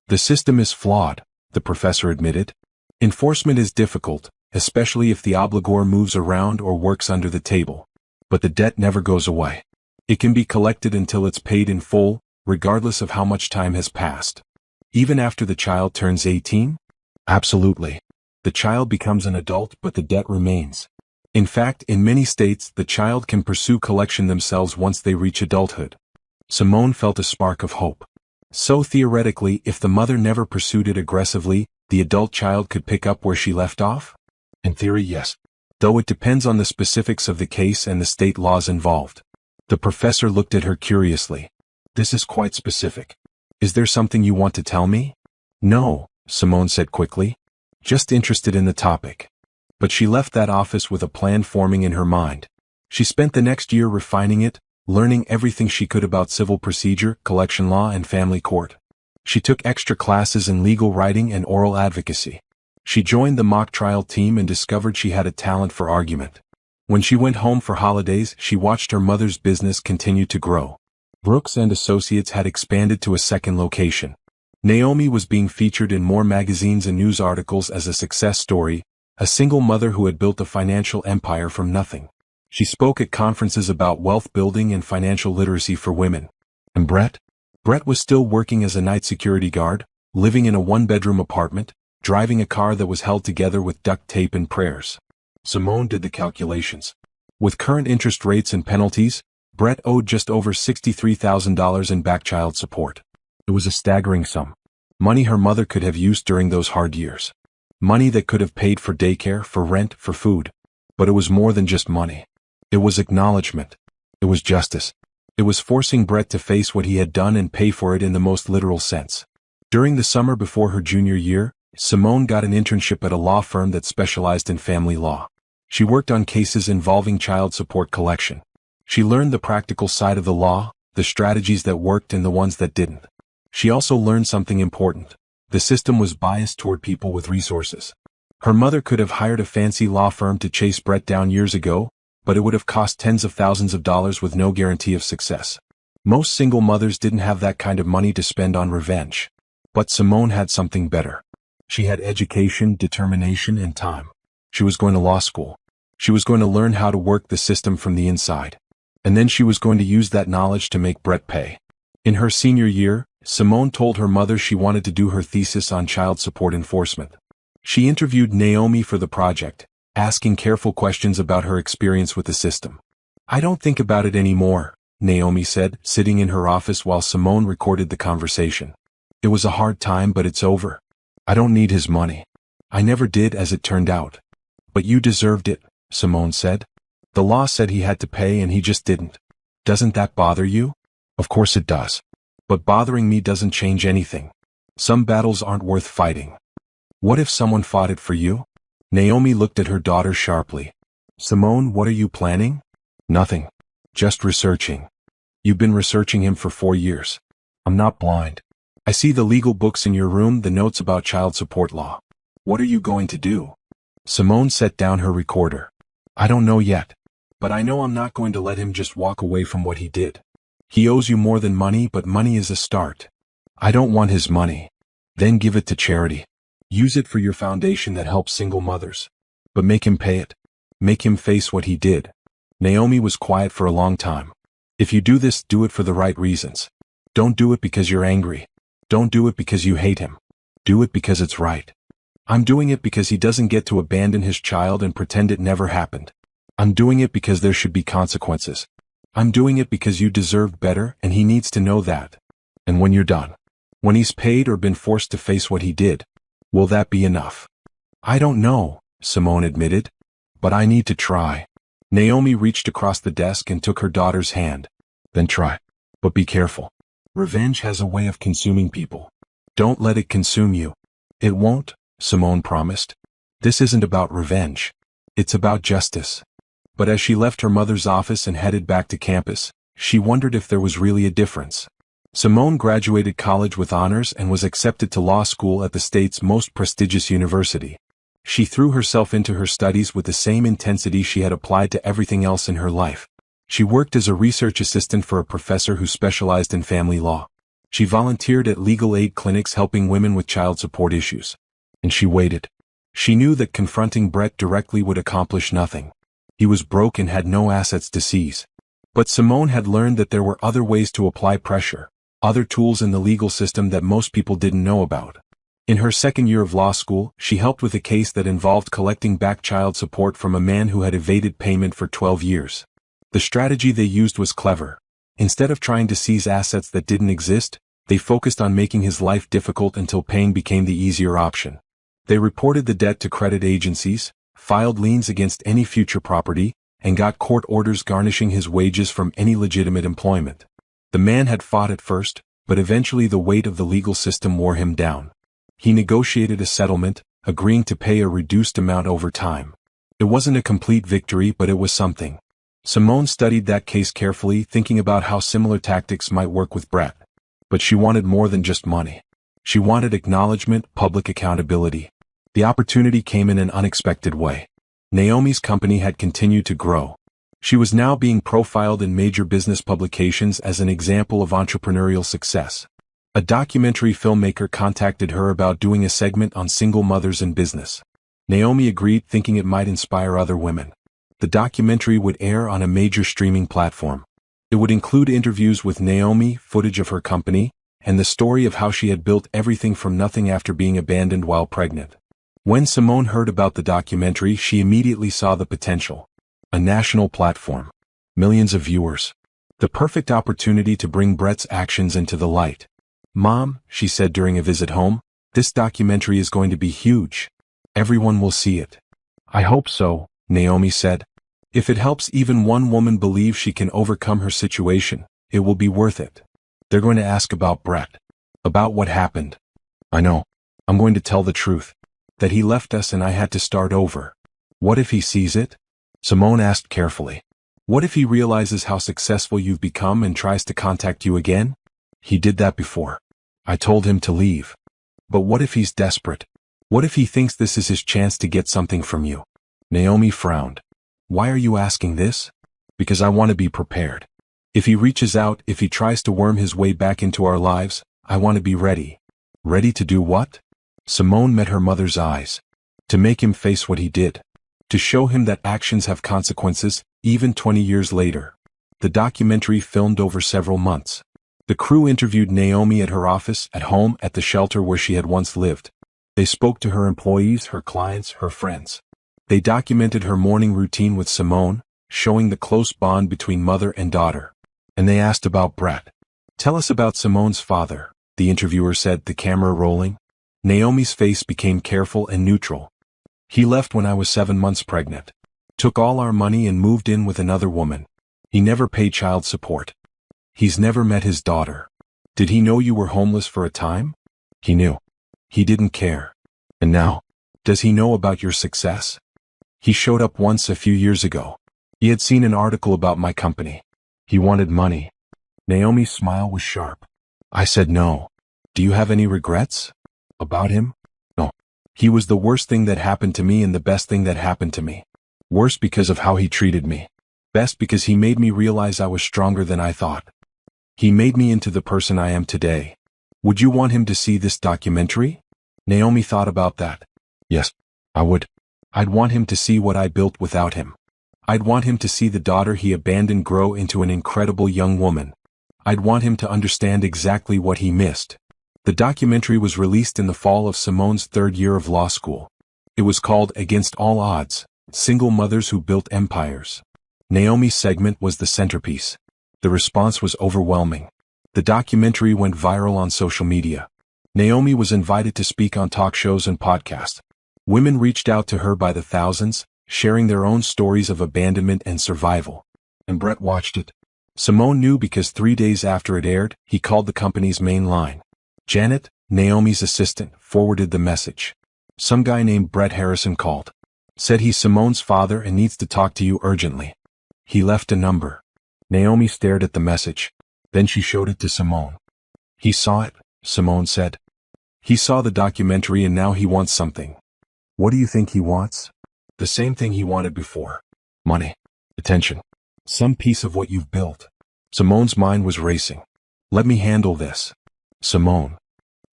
The system is flawed, the professor admitted. Enforcement is difficult, especially if the obligor moves around or works under the table. But the debt never goes away. It can be collected until it's paid in full, regardless of how much time has passed. Even after the child turns 18? Absolutely. The child becomes an adult, but the debt remains. In fact, in many states, the child can pursue collection themselves once they reach adulthood. Simone felt a spark of hope. So theoretically, if the mother never pursued it aggressively, the adult child could pick up where she left off? In theory, yes. Though it depends on the specifics of the case and the state laws involved. The professor looked at her curiously. This is quite specific. Is there something you want to tell me? No, Simone said quickly. Just interested in the topic. But she left that office with a plan forming in her mind. She spent the next year refining it, learning everything she could about civil procedure, collection law, and family court. She took extra classes in legal writing and oral advocacy. She joined the mock trial team and discovered she had a talent for argument. When she went home for holidays, she watched her mother's business continue to grow. Brooks and Associates had expanded to a second location. Naomi was being featured in more magazines and news articles as a success story, a single mother who had built a financial empire from nothing. She spoke at conferences about wealth building and financial literacy for women. And Brett? Brett was still working as a night security guard, living in a one-bedroom apartment, driving a car that was held together with duct tape and prayers. Simone did the calculations. With current interest rates and penalties, Brett owed just over $63,000 in back child support. It was a staggering sum. Money her mother could have used during those hard years. Money that could have paid for daycare, for rent, for food. But it was more than just money. It was acknowledgement. It was justice. It was forcing Brett to face what he had done and pay for it in the most literal sense. During the summer before her junior year, Simone got an internship at a law firm that specialized in family law. She worked on cases involving child support collection. She learned the practical side of the law, the strategies that worked and the ones that didn't. She also learned something important. The system was biased toward people with resources. Her mother could have hired a fancy law firm to chase Brett down years ago, but it would have cost tens of thousands of dollars with no guarantee of success. Most single mothers didn't have that kind of money to spend on revenge. But Simone had something better. She had education, determination, and time. She was going to law school. She was going to learn how to work the system from the inside. And then she was going to use that knowledge to make Brett pay. In her senior year, Simone told her mother she wanted to do her thesis on child support enforcement. She interviewed Naomi for the project, asking careful questions about her experience with the system. "I don't think about it anymore," Naomi said, sitting in her office while Simone recorded the conversation. "It was a hard time, but it's over. I don't need his money. I never did, as it turned out." "But you deserved it," Simone said. "The law said he had to pay and he just didn't. Doesn't that bother you?" "Of course it does. But bothering me doesn't change anything. Some battles aren't worth fighting." "What if someone fought it for you?" Naomi looked at her daughter sharply. "Simone, what are you planning?" "Nothing. Just researching." "You've been researching him for 4 years. I'm not blind. I see the legal books in your room, the notes about child support law. What are you going to do?" Simone set down her recorder. "I don't know yet. But I know I'm not going to let him just walk away from what he did. He owes you more than money, but money is a start. I don't want his money. Then give it to charity. Use it for your foundation that helps single mothers. But make him pay it. Make him face what he did." Naomi was quiet for a long time. "If you do this, do it for the right reasons. Don't do it because you're angry. Don't do it because you hate him. Do it because it's right. I'm doing it because he doesn't get to abandon his child and pretend it never happened. I'm doing it because there should be consequences. I'm doing it because you deserve better and he needs to know that. And when you're done, when he's paid or been forced to face what he did, will that be enough?" "I don't know," Simone admitted. "But I need to try." Naomi reached across the desk and took her daughter's hand. "Then try. But be careful. Revenge has a way of consuming people. Don't let it consume you." "It won't," Simone promised. "This isn't about revenge. It's about justice." But as she left her mother's office and headed back to campus, she wondered if there was really a difference. Simone graduated college with honors and was accepted to law school at the state's most prestigious university. She threw herself into her studies with the same intensity she had applied to everything else in her life. She worked as a research assistant for a professor who specialized in family law. She volunteered at legal aid clinics helping women with child support issues. And she waited. She knew that confronting Brett directly would accomplish nothing. He was broke and had no assets to seize. But Simone had learned that there were other ways to apply pressure, other tools in the legal system that most people didn't know about. In her second year of law school, she helped with a case that involved collecting back child support from a man who had evaded payment for 12 years. The strategy they used was clever. Instead of trying to seize assets that didn't exist, they focused on making his life difficult until paying became the easier option. They reported the debt to credit agencies, filed liens against any future property, and got court orders garnishing his wages from any legitimate employment. The man had fought at first, but eventually the weight of the legal system wore him down. He negotiated a settlement, agreeing to pay a reduced amount over time. It wasn't a complete victory, but it was something. Simone studied that case carefully, thinking about how similar tactics might work with Brett. But she wanted more than just money. She wanted acknowledgement, public accountability. The opportunity came in an unexpected way. Naomi's company had continued to grow. She was now being profiled in major business publications as an example of entrepreneurial success. A documentary filmmaker contacted her about doing a segment on single mothers in business. Naomi agreed, thinking it might inspire other women. The documentary would air on a major streaming platform. It would include interviews with Naomi, footage of her company, and the story of how she had built everything from nothing after being abandoned while pregnant. When Simone heard about the documentary, she immediately saw the potential. A national platform. Millions of viewers. The perfect opportunity to bring Brett's actions into the light. "Mom," she said during a visit home, "this documentary is going to be huge. Everyone will see it." "I hope so," Naomi said. "If it helps even one woman believe she can overcome her situation, it will be worth it." "They're going to ask about Brett. About what happened." "I know. I'm going to tell the truth. That he left us and I had to start over." "What if he sees it?" Simone asked carefully. "What if he realizes how successful you've become and tries to contact you again?" "He did that before. I told him to leave." "But what if he's desperate? What if he thinks this is his chance to get something from you?" Naomi frowned. "Why are you asking this?" "Because I want to be prepared. If he reaches out, if he tries to worm his way back into our lives, I want to be ready." "Ready to do what?" Simone met her mother's eyes. "To make him face what he did. To show him that actions have consequences, even 20 years later." The documentary filmed over several months. The crew interviewed Naomi at her office, at home, at the shelter where she had once lived. They spoke to her employees, her clients, her friends. They documented her morning routine with Simone, showing the close bond between mother and daughter. And they asked about Brett. "Tell us about Simone's father," the interviewer said, the camera rolling. Naomi's face became careful and neutral. "He left when I was 7 months pregnant. Took all our money and moved in with another woman. He never paid child support. He's never met his daughter." "Did he know you were homeless for a time?" "He knew. He didn't care." "And now? Does he know about your success?" "He showed up once a few years ago. He had seen an article about my company. He wanted money." Naomi's smile was sharp. "I said no." "Do you have any regrets?" "About him? No. He was the worst thing that happened to me and the best thing that happened to me. Worse because of how he treated me. Best because he made me realize I was stronger than I thought. He made me into the person I am today." "Would you want him to see this documentary?" Naomi thought about that. "Yes, I would. I'd want him to see what I built without him. I'd want him to see the daughter he abandoned grow into an incredible young woman. I'd want him to understand exactly what he missed." The documentary was released in the fall of Simone's 3rd year of law school. It was called Against All Odds: Single Mothers Who Built Empires. Naomi's segment was the centerpiece. The response was overwhelming. The documentary went viral on social media. Naomi was invited to speak on talk shows and podcasts. Women reached out to her by the thousands, sharing their own stories of abandonment and survival. And Brett watched it. Simone knew because 3 days after it aired, he called the company's main line. Janet, Naomi's assistant, forwarded the message. "Some guy named Brett Harrison called. Said he's Simone's father and needs to talk to you urgently. He left a number." Naomi stared at the message. Then she showed it to Simone. "He saw it," Simone said. "He saw the documentary and now he wants something." "What do you think he wants?" "The same thing he wanted before. Money. Attention. Some piece of what you've built." Simone's mind was racing. "Let me handle this." "Simone.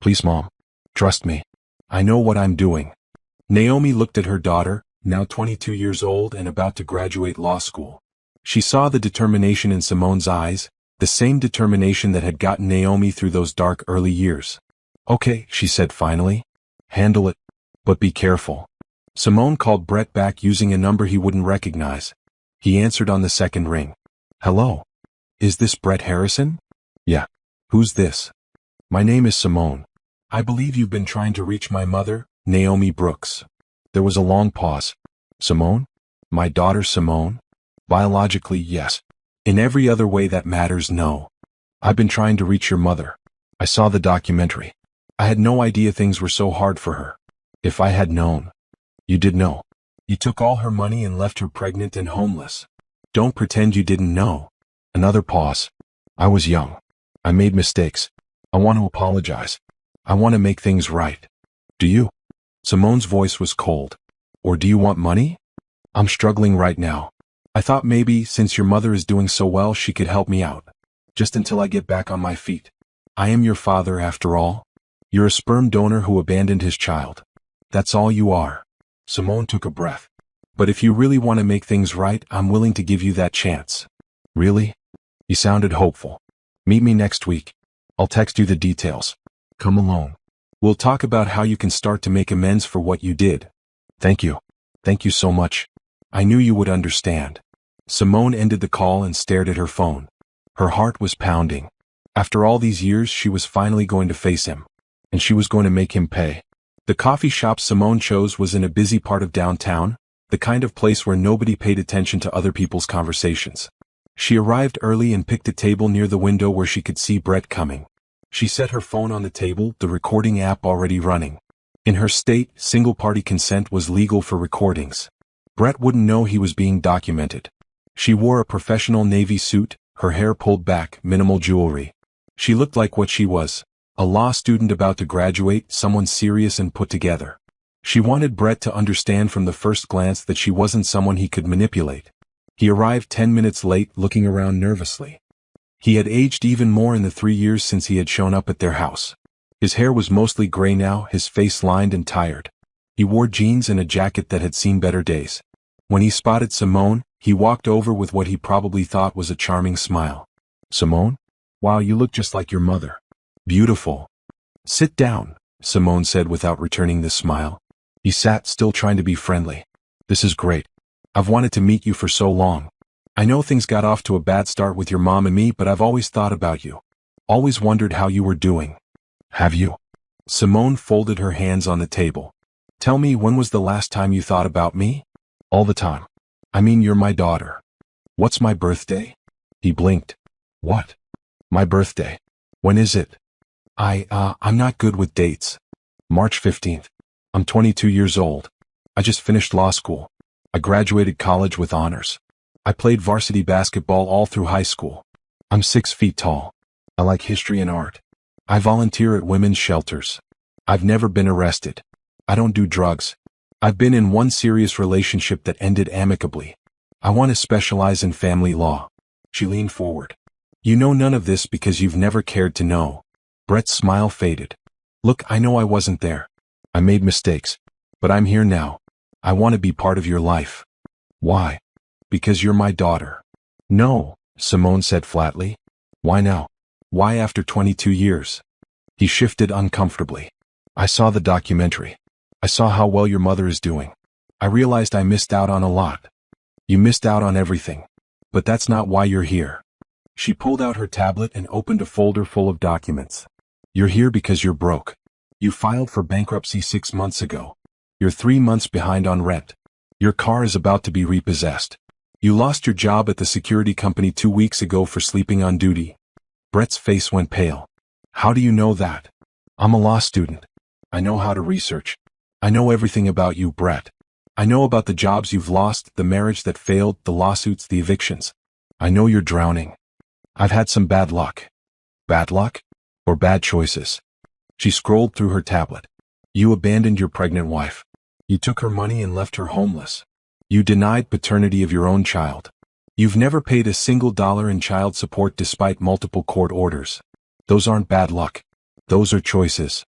Please, Mom. Trust me. I know what I'm doing." Naomi looked at her daughter, now 22 years old and about to graduate law school. She saw the determination in Simone's eyes, the same determination that had gotten Naomi through those dark early years. "Okay," she said finally. "Handle it. But be careful." Simone called Brett back using a number he wouldn't recognize. He answered on the second ring. "Hello. Is this Brett Harrison?" "Yeah. Who's this?" "My name is Simone. I believe you've been trying to reach my mother, Naomi Brooks." There was a long pause. "Simone? My daughter Simone? Biologically, yes. In every other way that matters, no. I've been trying to reach your mother. I saw the documentary. I had no idea things were so hard for her. If I had known." "You did know. You took all her money and left her pregnant and homeless. Don't pretend you didn't know." Another pause. "I was young. I made mistakes. I want to apologize. I want to make things right." "Do you?" Simone's voice was cold. "Or do you want money?" "I'm struggling right now. I thought maybe, since your mother is doing so well, she could help me out. Just until I get back on my feet." I am your father after all. You're a sperm donor who abandoned his child. That's all you are. Simone took a breath. But if you really want to make things right, I'm willing to give you that chance. Really? He sounded hopeful. Meet me next week. I'll text you the details. Come alone. We'll talk about how you can start to make amends for what you did. Thank you. Thank you so much. I knew you would understand. Simone ended the call and stared at her phone. Her heart was pounding. After all these years, she was finally going to face him. And she was going to make him pay. The coffee shop Simone chose was in a busy part of downtown, the kind of place where nobody paid attention to other people's conversations. She arrived early and picked a table near the window where she could see Brett coming. She set her phone on the table, the recording app already running. In her state, single-party consent was legal for recordings. Brett wouldn't know he was being documented. She wore a professional navy suit, her hair pulled back, minimal jewelry. She looked like what she was, a law student about to graduate, someone serious and put together. She wanted Brett to understand from the first glance that she wasn't someone he could manipulate. He arrived 10 minutes late, looking around nervously. He had aged even more in the 3 years since he had shown up at their house. His hair was mostly gray now, his face lined and tired. He wore jeans and a jacket that had seen better days. When he spotted Simone, he walked over with what he probably thought was a charming smile. Simone? Wow, you look just like your mother. Beautiful. Sit down, Simone said without returning the smile. He sat, still trying to be friendly. This is great. I've wanted to meet you for so long. I know things got off to a bad start with your mom and me, but I've always thought about you. Always wondered how you were doing. Have you? Simone folded her hands on the table. Tell me, when was the last time you thought about me? All the time. I mean, you're my daughter. What's my birthday? He blinked. What? My birthday. When is it? I'm not good with dates. March 15th. I'm 22 years old. I just finished law school. I graduated college with honors. I played varsity basketball all through high school. I'm 6 feet tall. I like history and art. I volunteer at women's shelters. I've never been arrested. I don't do drugs. I've been in one serious relationship that ended amicably. I want to specialize in family law. She leaned forward. You know none of this because you've never cared to know. Brett's smile faded. Look, I know I wasn't there. I made mistakes. But I'm here now. I want to be part of your life. Why? Because you're my daughter. No, Simone said flatly. Why now? Why after 22 years? He shifted uncomfortably. I saw the documentary. I saw how well your mother is doing. I realized I missed out on a lot. You missed out on everything. But that's not why you're here. She pulled out her tablet and opened a folder full of documents. You're here because you're broke. You filed for bankruptcy 6 months ago. You're 3 months behind on rent. Your car is about to be repossessed. You lost your job at the security company 2 weeks ago for sleeping on duty. Brett's face went pale. How do you know that? I'm a law student. I know how to research. I know everything about you, Brett. I know about the jobs you've lost, the marriage that failed, the lawsuits, the evictions. I know you're drowning. I've had some bad luck. Bad luck? Or bad choices? She scrolled through her tablet. You abandoned your pregnant wife. You took her money and left her homeless. You denied paternity of your own child. You've never paid a single dollar in child support despite multiple court orders. Those aren't bad luck. Those are choices.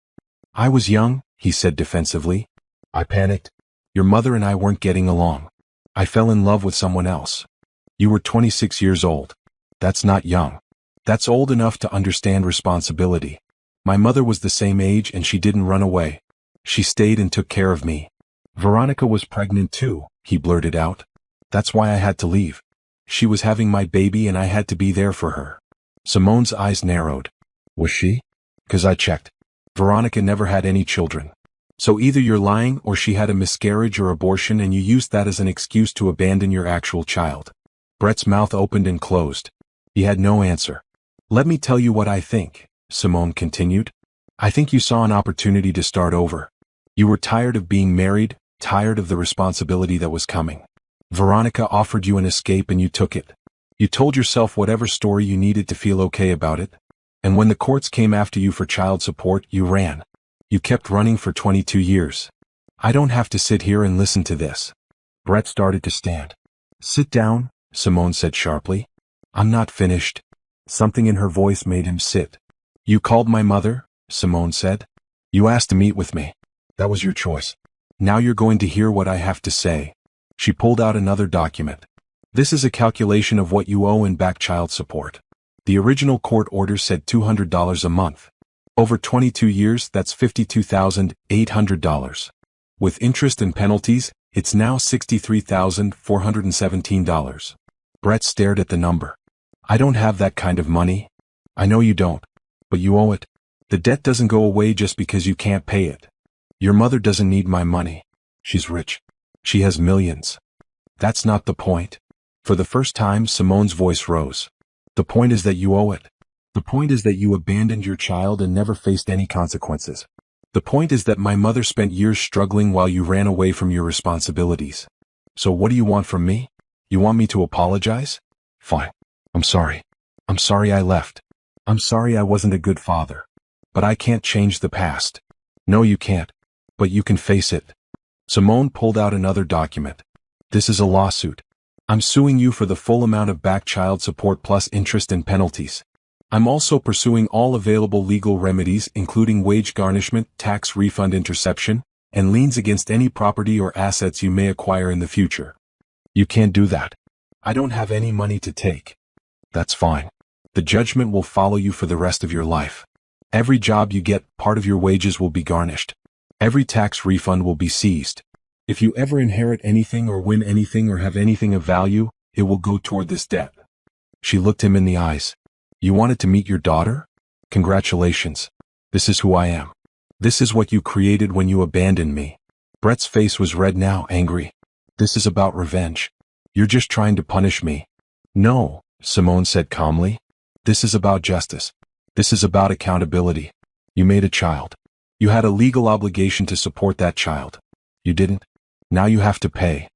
I was young, he said defensively. I panicked. Your mother and I weren't getting along. I fell in love with someone else. You were 26 years old. That's not young. That's old enough to understand responsibility. My mother was the same age and she didn't run away. She stayed and took care of me. Veronica was pregnant too, he blurted out. That's why I had to leave. She was having my baby and I had to be there for her. Simone's eyes narrowed. Was she? 'Cause I checked. Veronica never had any children. So either you're lying or she had a miscarriage or abortion and you used that as an excuse to abandon your actual child. Brett's mouth opened and closed. He had no answer. Let me tell you what I think, Simone continued. I think you saw an opportunity to start over. You were tired of being married, tired of the responsibility that was coming. Veronica offered you an escape and you took it. You told yourself whatever story you needed to feel okay about it. And when the courts came after you for child support, you ran. You kept running for 22 years. I don't have to sit here and listen to this. Brett started to stand. Sit down, Simone said sharply. I'm not finished. Something in her voice made him sit. You called my mother, Simone said. You asked to meet with me. That was your choice. Now you're going to hear what I have to say. She pulled out another document. This is a calculation of what you owe in back child support. The original court order said $200 a month. Over 22 years, that's $52,800. With interest and penalties, it's now $63,417. Brett stared at the number. I don't have that kind of money. I know you don't. But you owe it. The debt doesn't go away just because you can't pay it. Your mother doesn't need my money. She's rich. She has millions. That's not the point. For the first time, Simone's voice rose. The point is that you owe it. The point is that you abandoned your child and never faced any consequences. The point is that my mother spent years struggling while you ran away from your responsibilities. So what do you want from me? You want me to apologize? Fine. I'm sorry. I'm sorry I left. I'm sorry I wasn't a good father. But I can't change the past. No, you can't. But you can face it. Simone pulled out another document. This is a lawsuit. I'm suing you for the full amount of back child support plus interest and penalties. I'm also pursuing all available legal remedies including wage garnishment, tax refund interception, and liens against any property or assets you may acquire in the future. You can't do that. I don't have any money to take. That's fine. The judgment will follow you for the rest of your life. Every job you get, part of your wages will be garnished. Every tax refund will be seized. If you ever inherit anything or win anything or have anything of value, it will go toward this debt. She looked him in the eyes. You wanted to meet your daughter? Congratulations. This is who I am. This is what you created when you abandoned me. Brett's face was red now, angry. This is about revenge. You're just trying to punish me. No, Simone said calmly. This is about justice. This is about accountability. You made a child. You had a legal obligation to support that child. You didn't. Now you have to pay.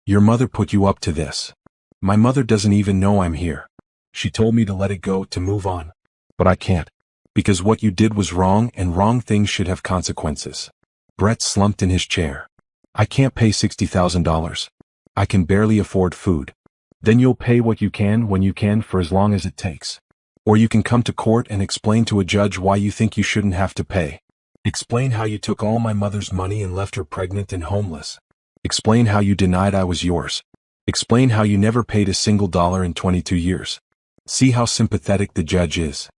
Your mother put you up to this. My mother doesn't even know I'm here. She told me to let it go, to move on. But I can't. Because what you did was wrong and wrong things should have consequences. Brett slumped in his chair. I can't pay $60,000. I can barely afford food. Then you'll pay what you can when you can for as long as it takes. Or you can come to court and explain to a judge why you think you shouldn't have to pay. Explain how you took all my mother's money and left her pregnant and homeless. Explain how you denied I was yours. Explain how you never paid a single dollar in 22 years. See how sympathetic the judge is.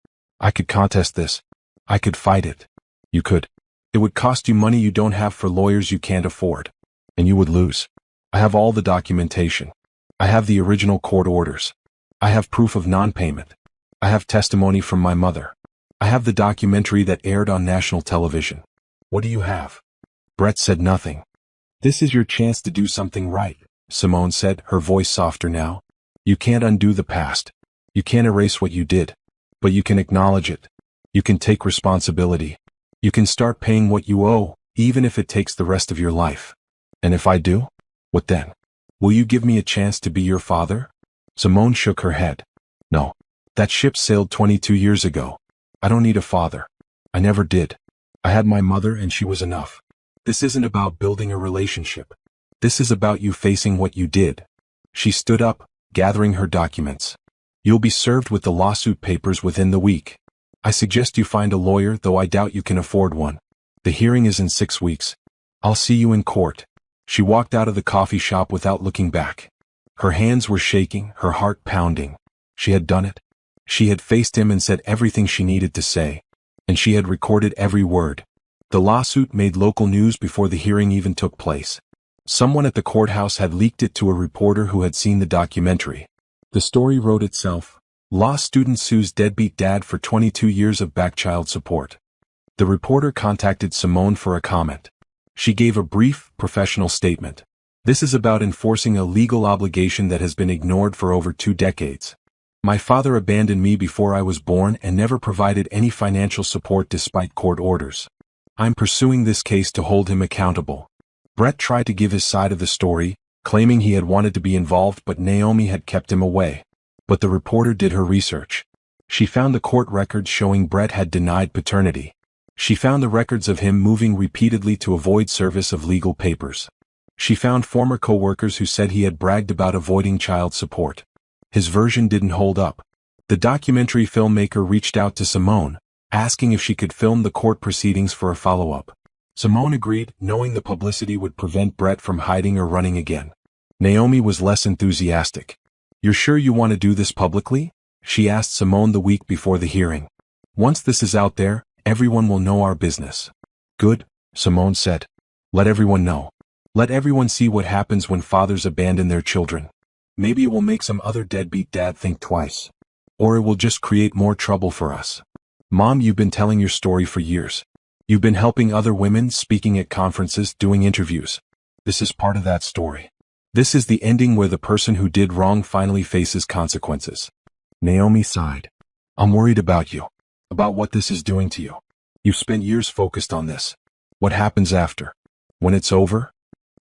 I could contest this. I could fight it. You could. It would cost you money you don't have for lawyers you can't afford. And you would lose. I have all the documentation. I have the original court orders. I have proof of non-payment. I have testimony from my mother. I have the documentary that aired on national television. What do you have? Brett said nothing. This is your chance to do something right, Simone said, her voice softer now. You can't undo the past. You can't erase what you did. But you can acknowledge it. You can take responsibility. You can start paying what you owe, even if it takes the rest of your life. And if I do? What then? Will you give me a chance to be your father? Simone shook her head. No. That ship sailed 22 years ago. I don't need a father. I never did. I had my mother and she was enough. This isn't about building a relationship. This is about you facing what you did. She stood up, gathering her documents. You'll be served with the lawsuit papers within the week. I suggest you find a lawyer, though I doubt you can afford one. The hearing is in 6 weeks. I'll see you in court. She walked out of the coffee shop without looking back. Her hands were shaking, her heart pounding. She had done it. She had faced him and said everything she needed to say. And she had recorded every word. The lawsuit made local news before the hearing even took place. Someone at the courthouse had leaked it to a reporter who had seen the documentary. The story wrote itself. Law student sues deadbeat dad for 22 years of back child support. The reporter contacted Simone for a comment. She gave a brief, professional statement. This is about enforcing a legal obligation that has been ignored for over 2 decades. My father abandoned me before I was born and never provided any financial support despite court orders. I'm pursuing this case to hold him accountable. Brett tried to give his side of the story, claiming he had wanted to be involved but Naomi had kept him away. But the reporter did her research. She found the court records showing Brett had denied paternity. She found the records of him moving repeatedly to avoid service of legal papers. She found former co-workers who said he had bragged about avoiding child support. His version didn't hold up. The documentary filmmaker reached out to Simone, asking if she could film the court proceedings for a follow-up. Simone agreed, knowing the publicity would prevent Brett from hiding or running again. Naomi was less enthusiastic. "You're sure you want to do this publicly?" she asked Simone the week before the hearing. "Once this is out there, everyone will know our business." "Good," Simone said. "Let everyone know. Let everyone see what happens when fathers abandon their children. Maybe it will make some other deadbeat dad think twice. Or it will just create more trouble for us. Mom, you've been telling your story for years. You've been helping other women, speaking at conferences, doing interviews. This is part of that story. This is the ending where the person who did wrong finally faces consequences." Naomi sighed. "I'm worried about you. About what this is doing to you. You've spent years focused on this. What happens after? When it's over?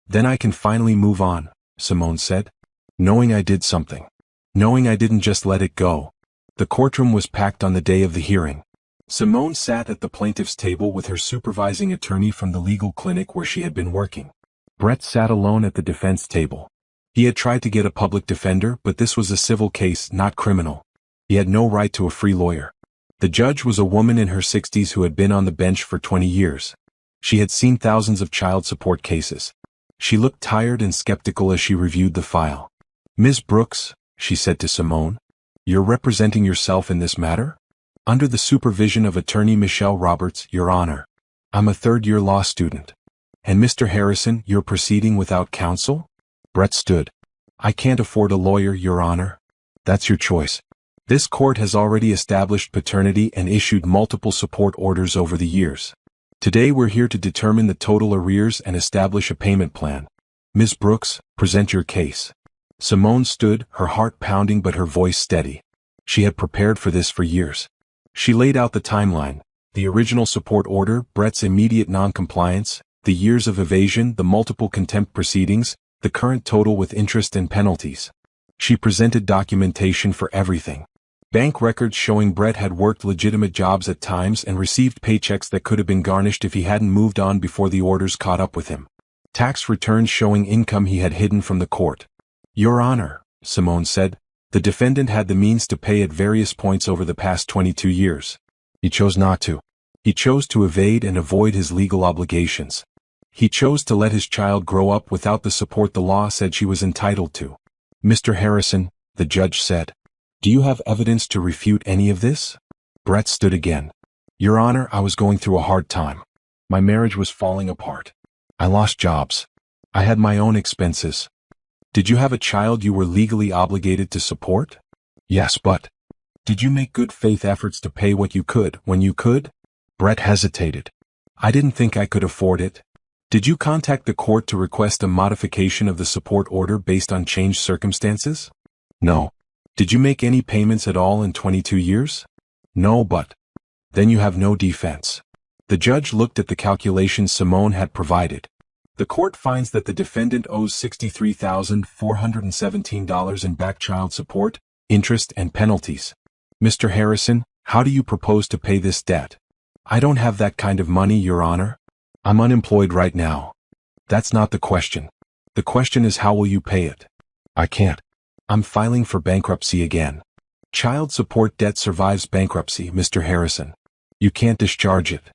Then I can finally move on," Simone said. "Knowing I did something. Knowing I didn't just let it go." The courtroom was packed on the day of the hearing. Simone sat at the plaintiff's table with her supervising attorney from the legal clinic where she had been working. Brett sat alone at the defense table. He had tried to get a public defender, but this was a civil case, not criminal. He had no right to a free lawyer. The judge was a woman in her 60s who had been on the bench for 20 years. She had seen thousands of child support cases. She looked tired and skeptical as she reviewed the file. "Ms. Brooks," she said to Simone, "you're representing yourself in this matter?" "Under the supervision of attorney Michelle Roberts, Your Honor. I'm a third-year law student." "And Mr. Harrison, you're proceeding without counsel?" Brett stood. "I can't afford a lawyer, Your Honor." "That's your choice. This court has already established paternity and issued multiple support orders over the years. Today we're here to determine the total arrears and establish a payment plan. Ms. Brooks, present your case." Simone stood, her heart pounding but her voice steady. She had prepared for this for years. She laid out the timeline: the original support order, Brett's immediate non-compliance, the years of evasion, the multiple contempt proceedings, the current total with interest and penalties. She presented documentation for everything. Bank records showing Brett had worked legitimate jobs at times and received paychecks that could have been garnished if he hadn't moved on before the orders caught up with him. Tax returns showing income he had hidden from the court. "Your Honor," Simone said, "the defendant had the means to pay at various points over the past 22 years. He chose not to. He chose to evade and avoid his legal obligations. He chose to let his child grow up without the support the law said she was entitled to." "Mr. Harrison," the judge said, "do you have evidence to refute any of this?" Brett stood again. "Your Honor, I was going through a hard time. My marriage was falling apart. I lost jobs. I had my own expenses." "Did you have a child you were legally obligated to support?" "Yes, but..." "Did you make good faith efforts to pay what you could, when you could?" Brett hesitated. "I didn't think I could afford it." "Did you contact the court to request a modification of the support order based on changed circumstances?" "No." "Did you make any payments at all in 22 years?" "No, but..." "Then you have no defense." The judge looked at the calculations Simone had provided. "The court finds that the defendant owes $63,417 in back child support, interest, and penalties. Mr. Harrison, how do you propose to pay this debt?" "I don't have that kind of money, Your Honor. I'm unemployed right now." "That's not the question. The question is how will you pay it?" "I can't. I'm filing for bankruptcy again." "Child support debt survives bankruptcy, Mr. Harrison. You can't discharge it."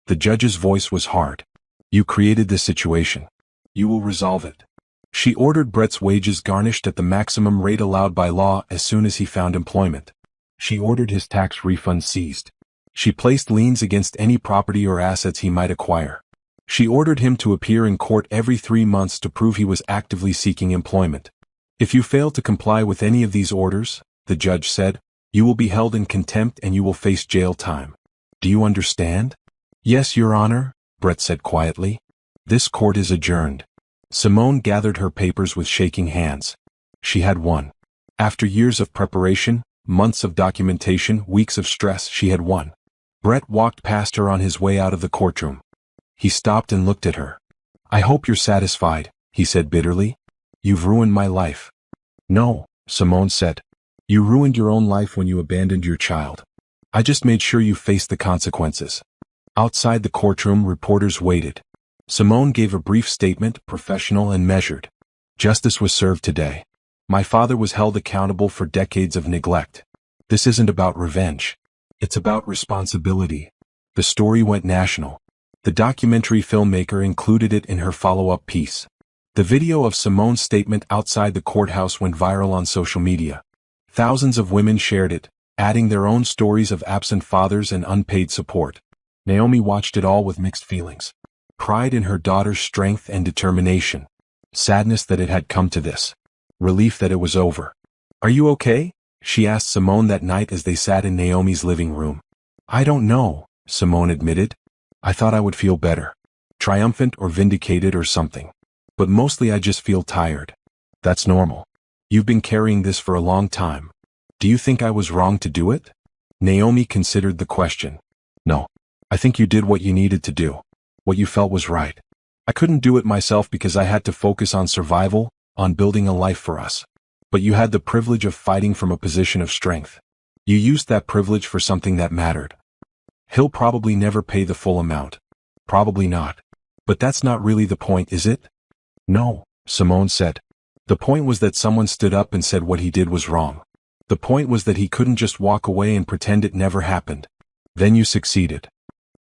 The judge's voice was hard. "You created this situation. You will resolve it." She ordered Brett's wages garnished at the maximum rate allowed by law as soon as he found employment. She ordered his tax refund seized. She placed liens against any property or assets he might acquire. She ordered him to appear in court every 3 months to prove he was actively seeking employment. "If you fail to comply with any of these orders," the judge said, "you will be held in contempt and you will face jail time. Do you understand?" "Yes, Your Honor," Brett said quietly. "This court is adjourned." Simone gathered her papers with shaking hands. She had won. After years of preparation, months of documentation, weeks of stress, she had won. Brett walked past her on his way out of the courtroom. He stopped and looked at her. "I hope you're satisfied," he said bitterly. "You've ruined my life." "No," Simone said. "You ruined your own life when you abandoned your child. I just made sure you faced the consequences." Outside the courtroom, reporters waited. Simone gave a brief statement, professional and measured. "Justice was served today. My father was held accountable for decades of neglect. This isn't about revenge. It's about responsibility. The story went national. The documentary filmmaker included it in her follow-up piece. The video of Simone's statement outside the courthouse went viral on social media. Thousands of women shared it, adding their own stories of absent fathers and unpaid support. Naomi watched it all with mixed feelings. Pride in her daughter's strength and determination. Sadness that it had come to this. Relief that it was over. "Are you okay?" she asked Simone that night as they sat in Naomi's living room. "I don't know," Simone admitted. "I thought I would feel better. Triumphant or vindicated or something. But mostly I just feel tired." "That's normal. You've been carrying this for a long time. Do you think I was wrong to do it?" Naomi considered the question. "No. I think you did what you needed to do. What you felt was right. I couldn't do it myself because I had to focus on survival, on building a life for us. But you had the privilege of fighting from a position of strength. You used that privilege for something that mattered. He'll probably never pay the full amount. Probably not. But that's not really the point, is it?" "No," Simone said. "The point was that someone stood up and said what he did was wrong. The point was that he couldn't just walk away and pretend it never happened. Then you succeeded."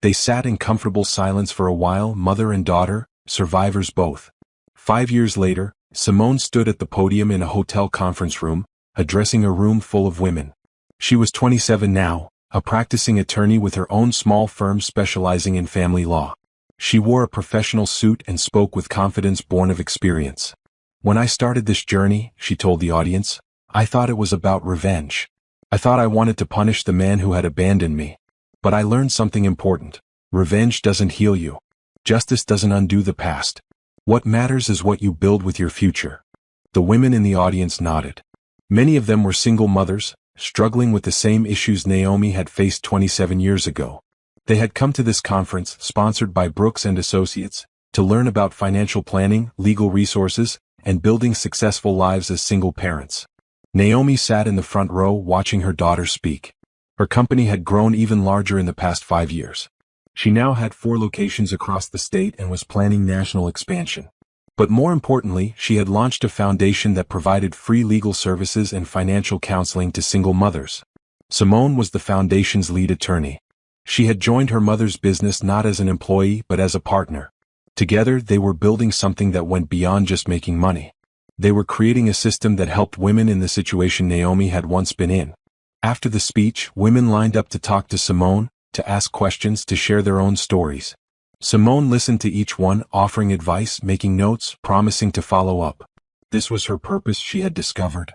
They sat in comfortable silence for a while, mother and daughter, survivors both. 5 years later, Simone stood at the podium in a hotel conference room, addressing a room full of women. She was 27 now, a practicing attorney with her own small firm specializing in family law. She wore a professional suit and spoke with confidence born of experience. "When I started this journey," she told the audience, "I thought it was about revenge. I thought I wanted to punish the man who had abandoned me. But I learned something important. Revenge doesn't heal you. Justice doesn't undo the past. What matters is what you build with your future." The women in the audience nodded. Many of them were single mothers, struggling with the same issues Naomi had faced 27 years ago. They had come to this conference, sponsored by Brooks and Associates, to learn about financial planning, legal resources, and building successful lives as single parents. Naomi sat in the front row watching her daughter speak. Her company had grown even larger in the past 5 years. She now had 4 locations across the state and was planning national expansion. But more importantly, she had launched a foundation that provided free legal services and financial counseling to single mothers. Simone was the foundation's lead attorney. She had joined her mother's business not as an employee but as a partner. Together, they were building something that went beyond just making money. They were creating a system that helped women in the situation Naomi had once been in. After the speech, women lined up to talk to Simone, to ask questions, to share their own stories. Simone listened to each one, offering advice, making notes, promising to follow up. This was her purpose, she had discovered.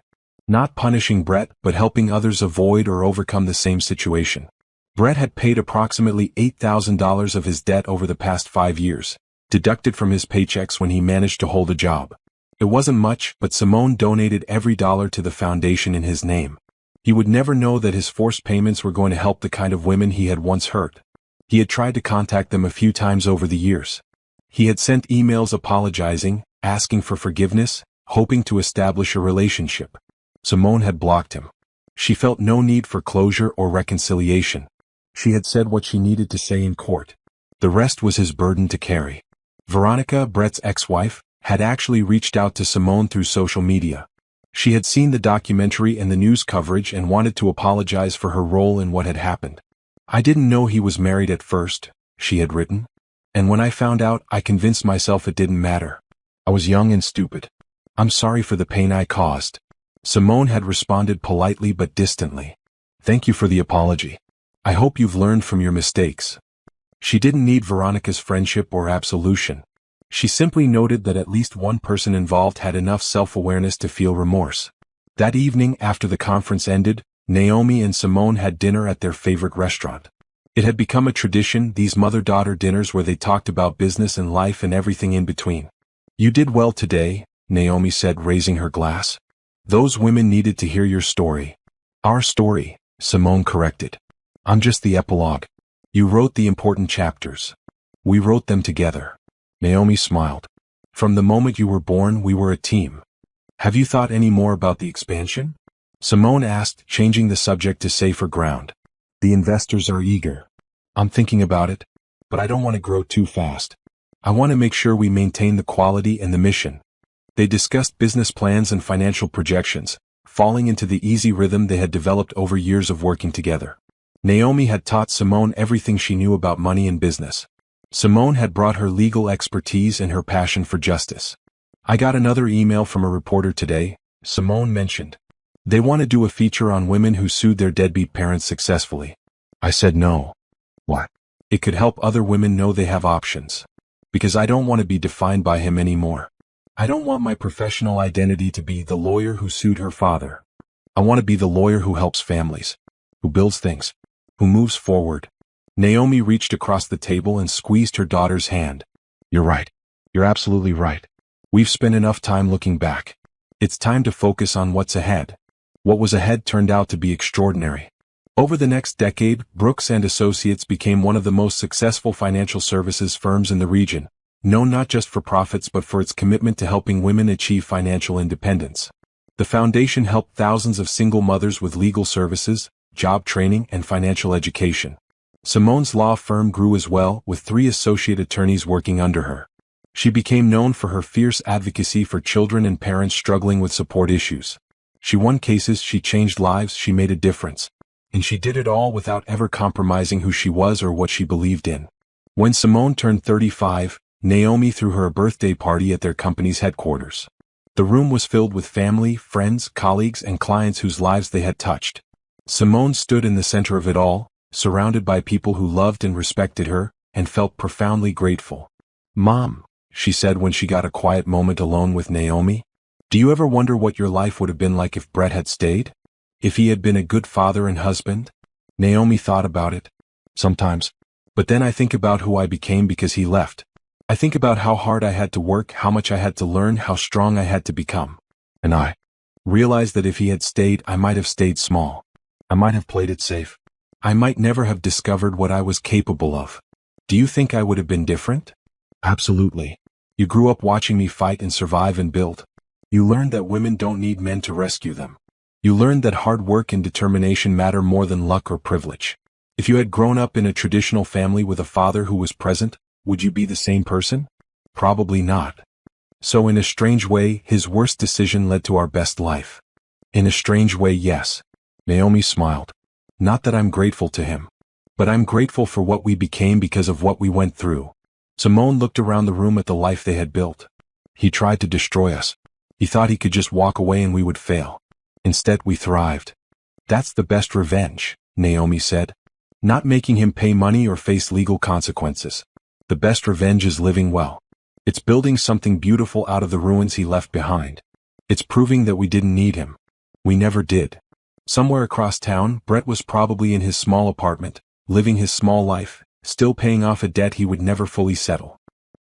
Not punishing Brett, but helping others avoid or overcome the same situation. Brett had paid approximately $8,000 of his debt over the past 5 years, deducted from his paychecks when he managed to hold a job. It wasn't much, but Simone donated every dollar to the foundation in his name. He would never know that his forced payments were going to help the kind of women he had once hurt. He had tried to contact them a few times over the years. He had sent emails apologizing, asking for forgiveness, hoping to establish a relationship. Simone had blocked him. She felt no need for closure or reconciliation. She had said what she needed to say in court. The rest was his burden to carry. Veronica, Brett's ex-wife, had actually reached out to Simone through social media. She had seen the documentary and the news coverage and wanted to apologize for her role in what had happened. "I didn't know he was married at first," she had written. "And when I found out, I convinced myself it didn't matter. I was young and stupid. I'm sorry for the pain I caused." Simone had responded politely but distantly. "Thank you for the apology. I hope you've learned from your mistakes." She didn't need Veronica's friendship or absolution. She simply noted that at least one person involved had enough self-awareness to feel remorse. That evening, after the conference ended, Naomi and Simone had dinner at their favorite restaurant. It had become a tradition, these mother-daughter dinners where they talked about business and life and everything in between. "You did well today," Naomi said, raising her glass. "Those women needed to hear your story." "Our story," Simone corrected. "I'm just the epilogue. You wrote the important chapters. We wrote them together." Naomi smiled. "From the moment you were born, we were a team. Have you thought any more about the expansion?" Simone asked, changing the subject to safer ground. "The investors are eager. I'm thinking about it, but I don't want to grow too fast. I want to make sure we maintain the quality and the mission." They discussed business plans and financial projections, falling into the easy rhythm they had developed over years of working together. Naomi had taught Simone everything she knew about money and business. Simone had brought her legal expertise and her passion for justice. "I got another email from a reporter today," Simone mentioned. "They want to do a feature on women who sued their deadbeat parents successfully." I said no. "What?" "It could help other women know they have options. Because I don't want to be defined by him anymore. I don't want my professional identity to be the lawyer who sued her father. I want to be the lawyer who helps families, who builds things, who moves forward." Naomi reached across the table and squeezed her daughter's hand. "You're right. You're absolutely right. We've spent enough time looking back. It's time to focus on what's ahead." What was ahead turned out to be extraordinary. Over the next decade, Brooks and Associates became one of the most successful financial services firms in the region, known not just for profits but for its commitment to helping women achieve financial independence. The foundation helped thousands of single mothers with legal services, job training, and financial education. Simone's law firm grew as well, with 3 associate attorneys working under her. She became known for her fierce advocacy for children and parents struggling with support issues. She won cases, she changed lives, she made a difference. And she did it all without ever compromising who she was or what she believed in. When Simone turned 35, Naomi threw her a birthday party at their company's headquarters. The room was filled with family, friends, colleagues, and clients whose lives they had touched. Simone stood in the center of it all, surrounded by people who loved and respected her, and felt profoundly grateful. "Mom," she said when she got a quiet moment alone with Naomi, "do you ever wonder what your life would have been like if Brett had stayed? If he had been a good father and husband?" Naomi thought about it. "Sometimes. But then I think about who I became because he left. I think about how hard I had to work, how much I had to learn, how strong I had to become. And I realized that if he had stayed, I might have stayed small. I might have played it safe. I might never have discovered what I was capable of. Do you think I would have been different?" "Absolutely. You grew up watching me fight and survive and build. You learned that women don't need men to rescue them. You learned that hard work and determination matter more than luck or privilege. If you had grown up in a traditional family with a father who was present, would you be the same person? Probably not. So in a strange way, his worst decision led to our best life." "In a strange way, yes." Naomi smiled. "Not that I'm grateful to him. But I'm grateful for what we became because of what we went through." Simone looked around the room at the life they had built. "He tried to destroy us. He thought he could just walk away and we would fail. Instead, we thrived. That's the best revenge," Naomi said. "Not making him pay money or face legal consequences. The best revenge is living well. It's building something beautiful out of the ruins he left behind. It's proving that we didn't need him. We never did." Somewhere across town, Brett was probably in his small apartment, living his small life, still paying off a debt he would never fully settle.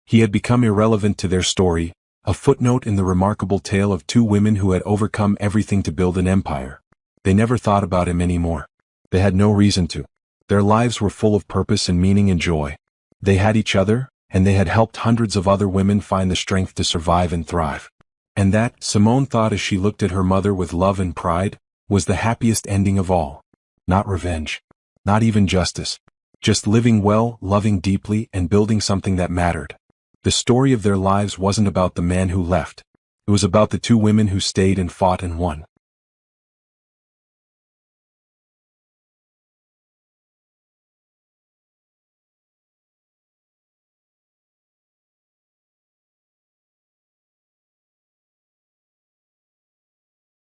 He had become irrelevant to their story, a footnote in the remarkable tale of 2 women who had overcome everything to build an empire. They never thought about him anymore. They had no reason to. Their lives were full of purpose and meaning and joy. They had each other, and they had helped hundreds of other women find the strength to survive and thrive. And that, Simone thought as she looked at her mother with love and pride, was the happiest ending of all. Not revenge. Not even justice. Just living well, loving deeply, and building something that mattered. The story of their lives wasn't about the man who left. It was about the 2 women who stayed and fought and won.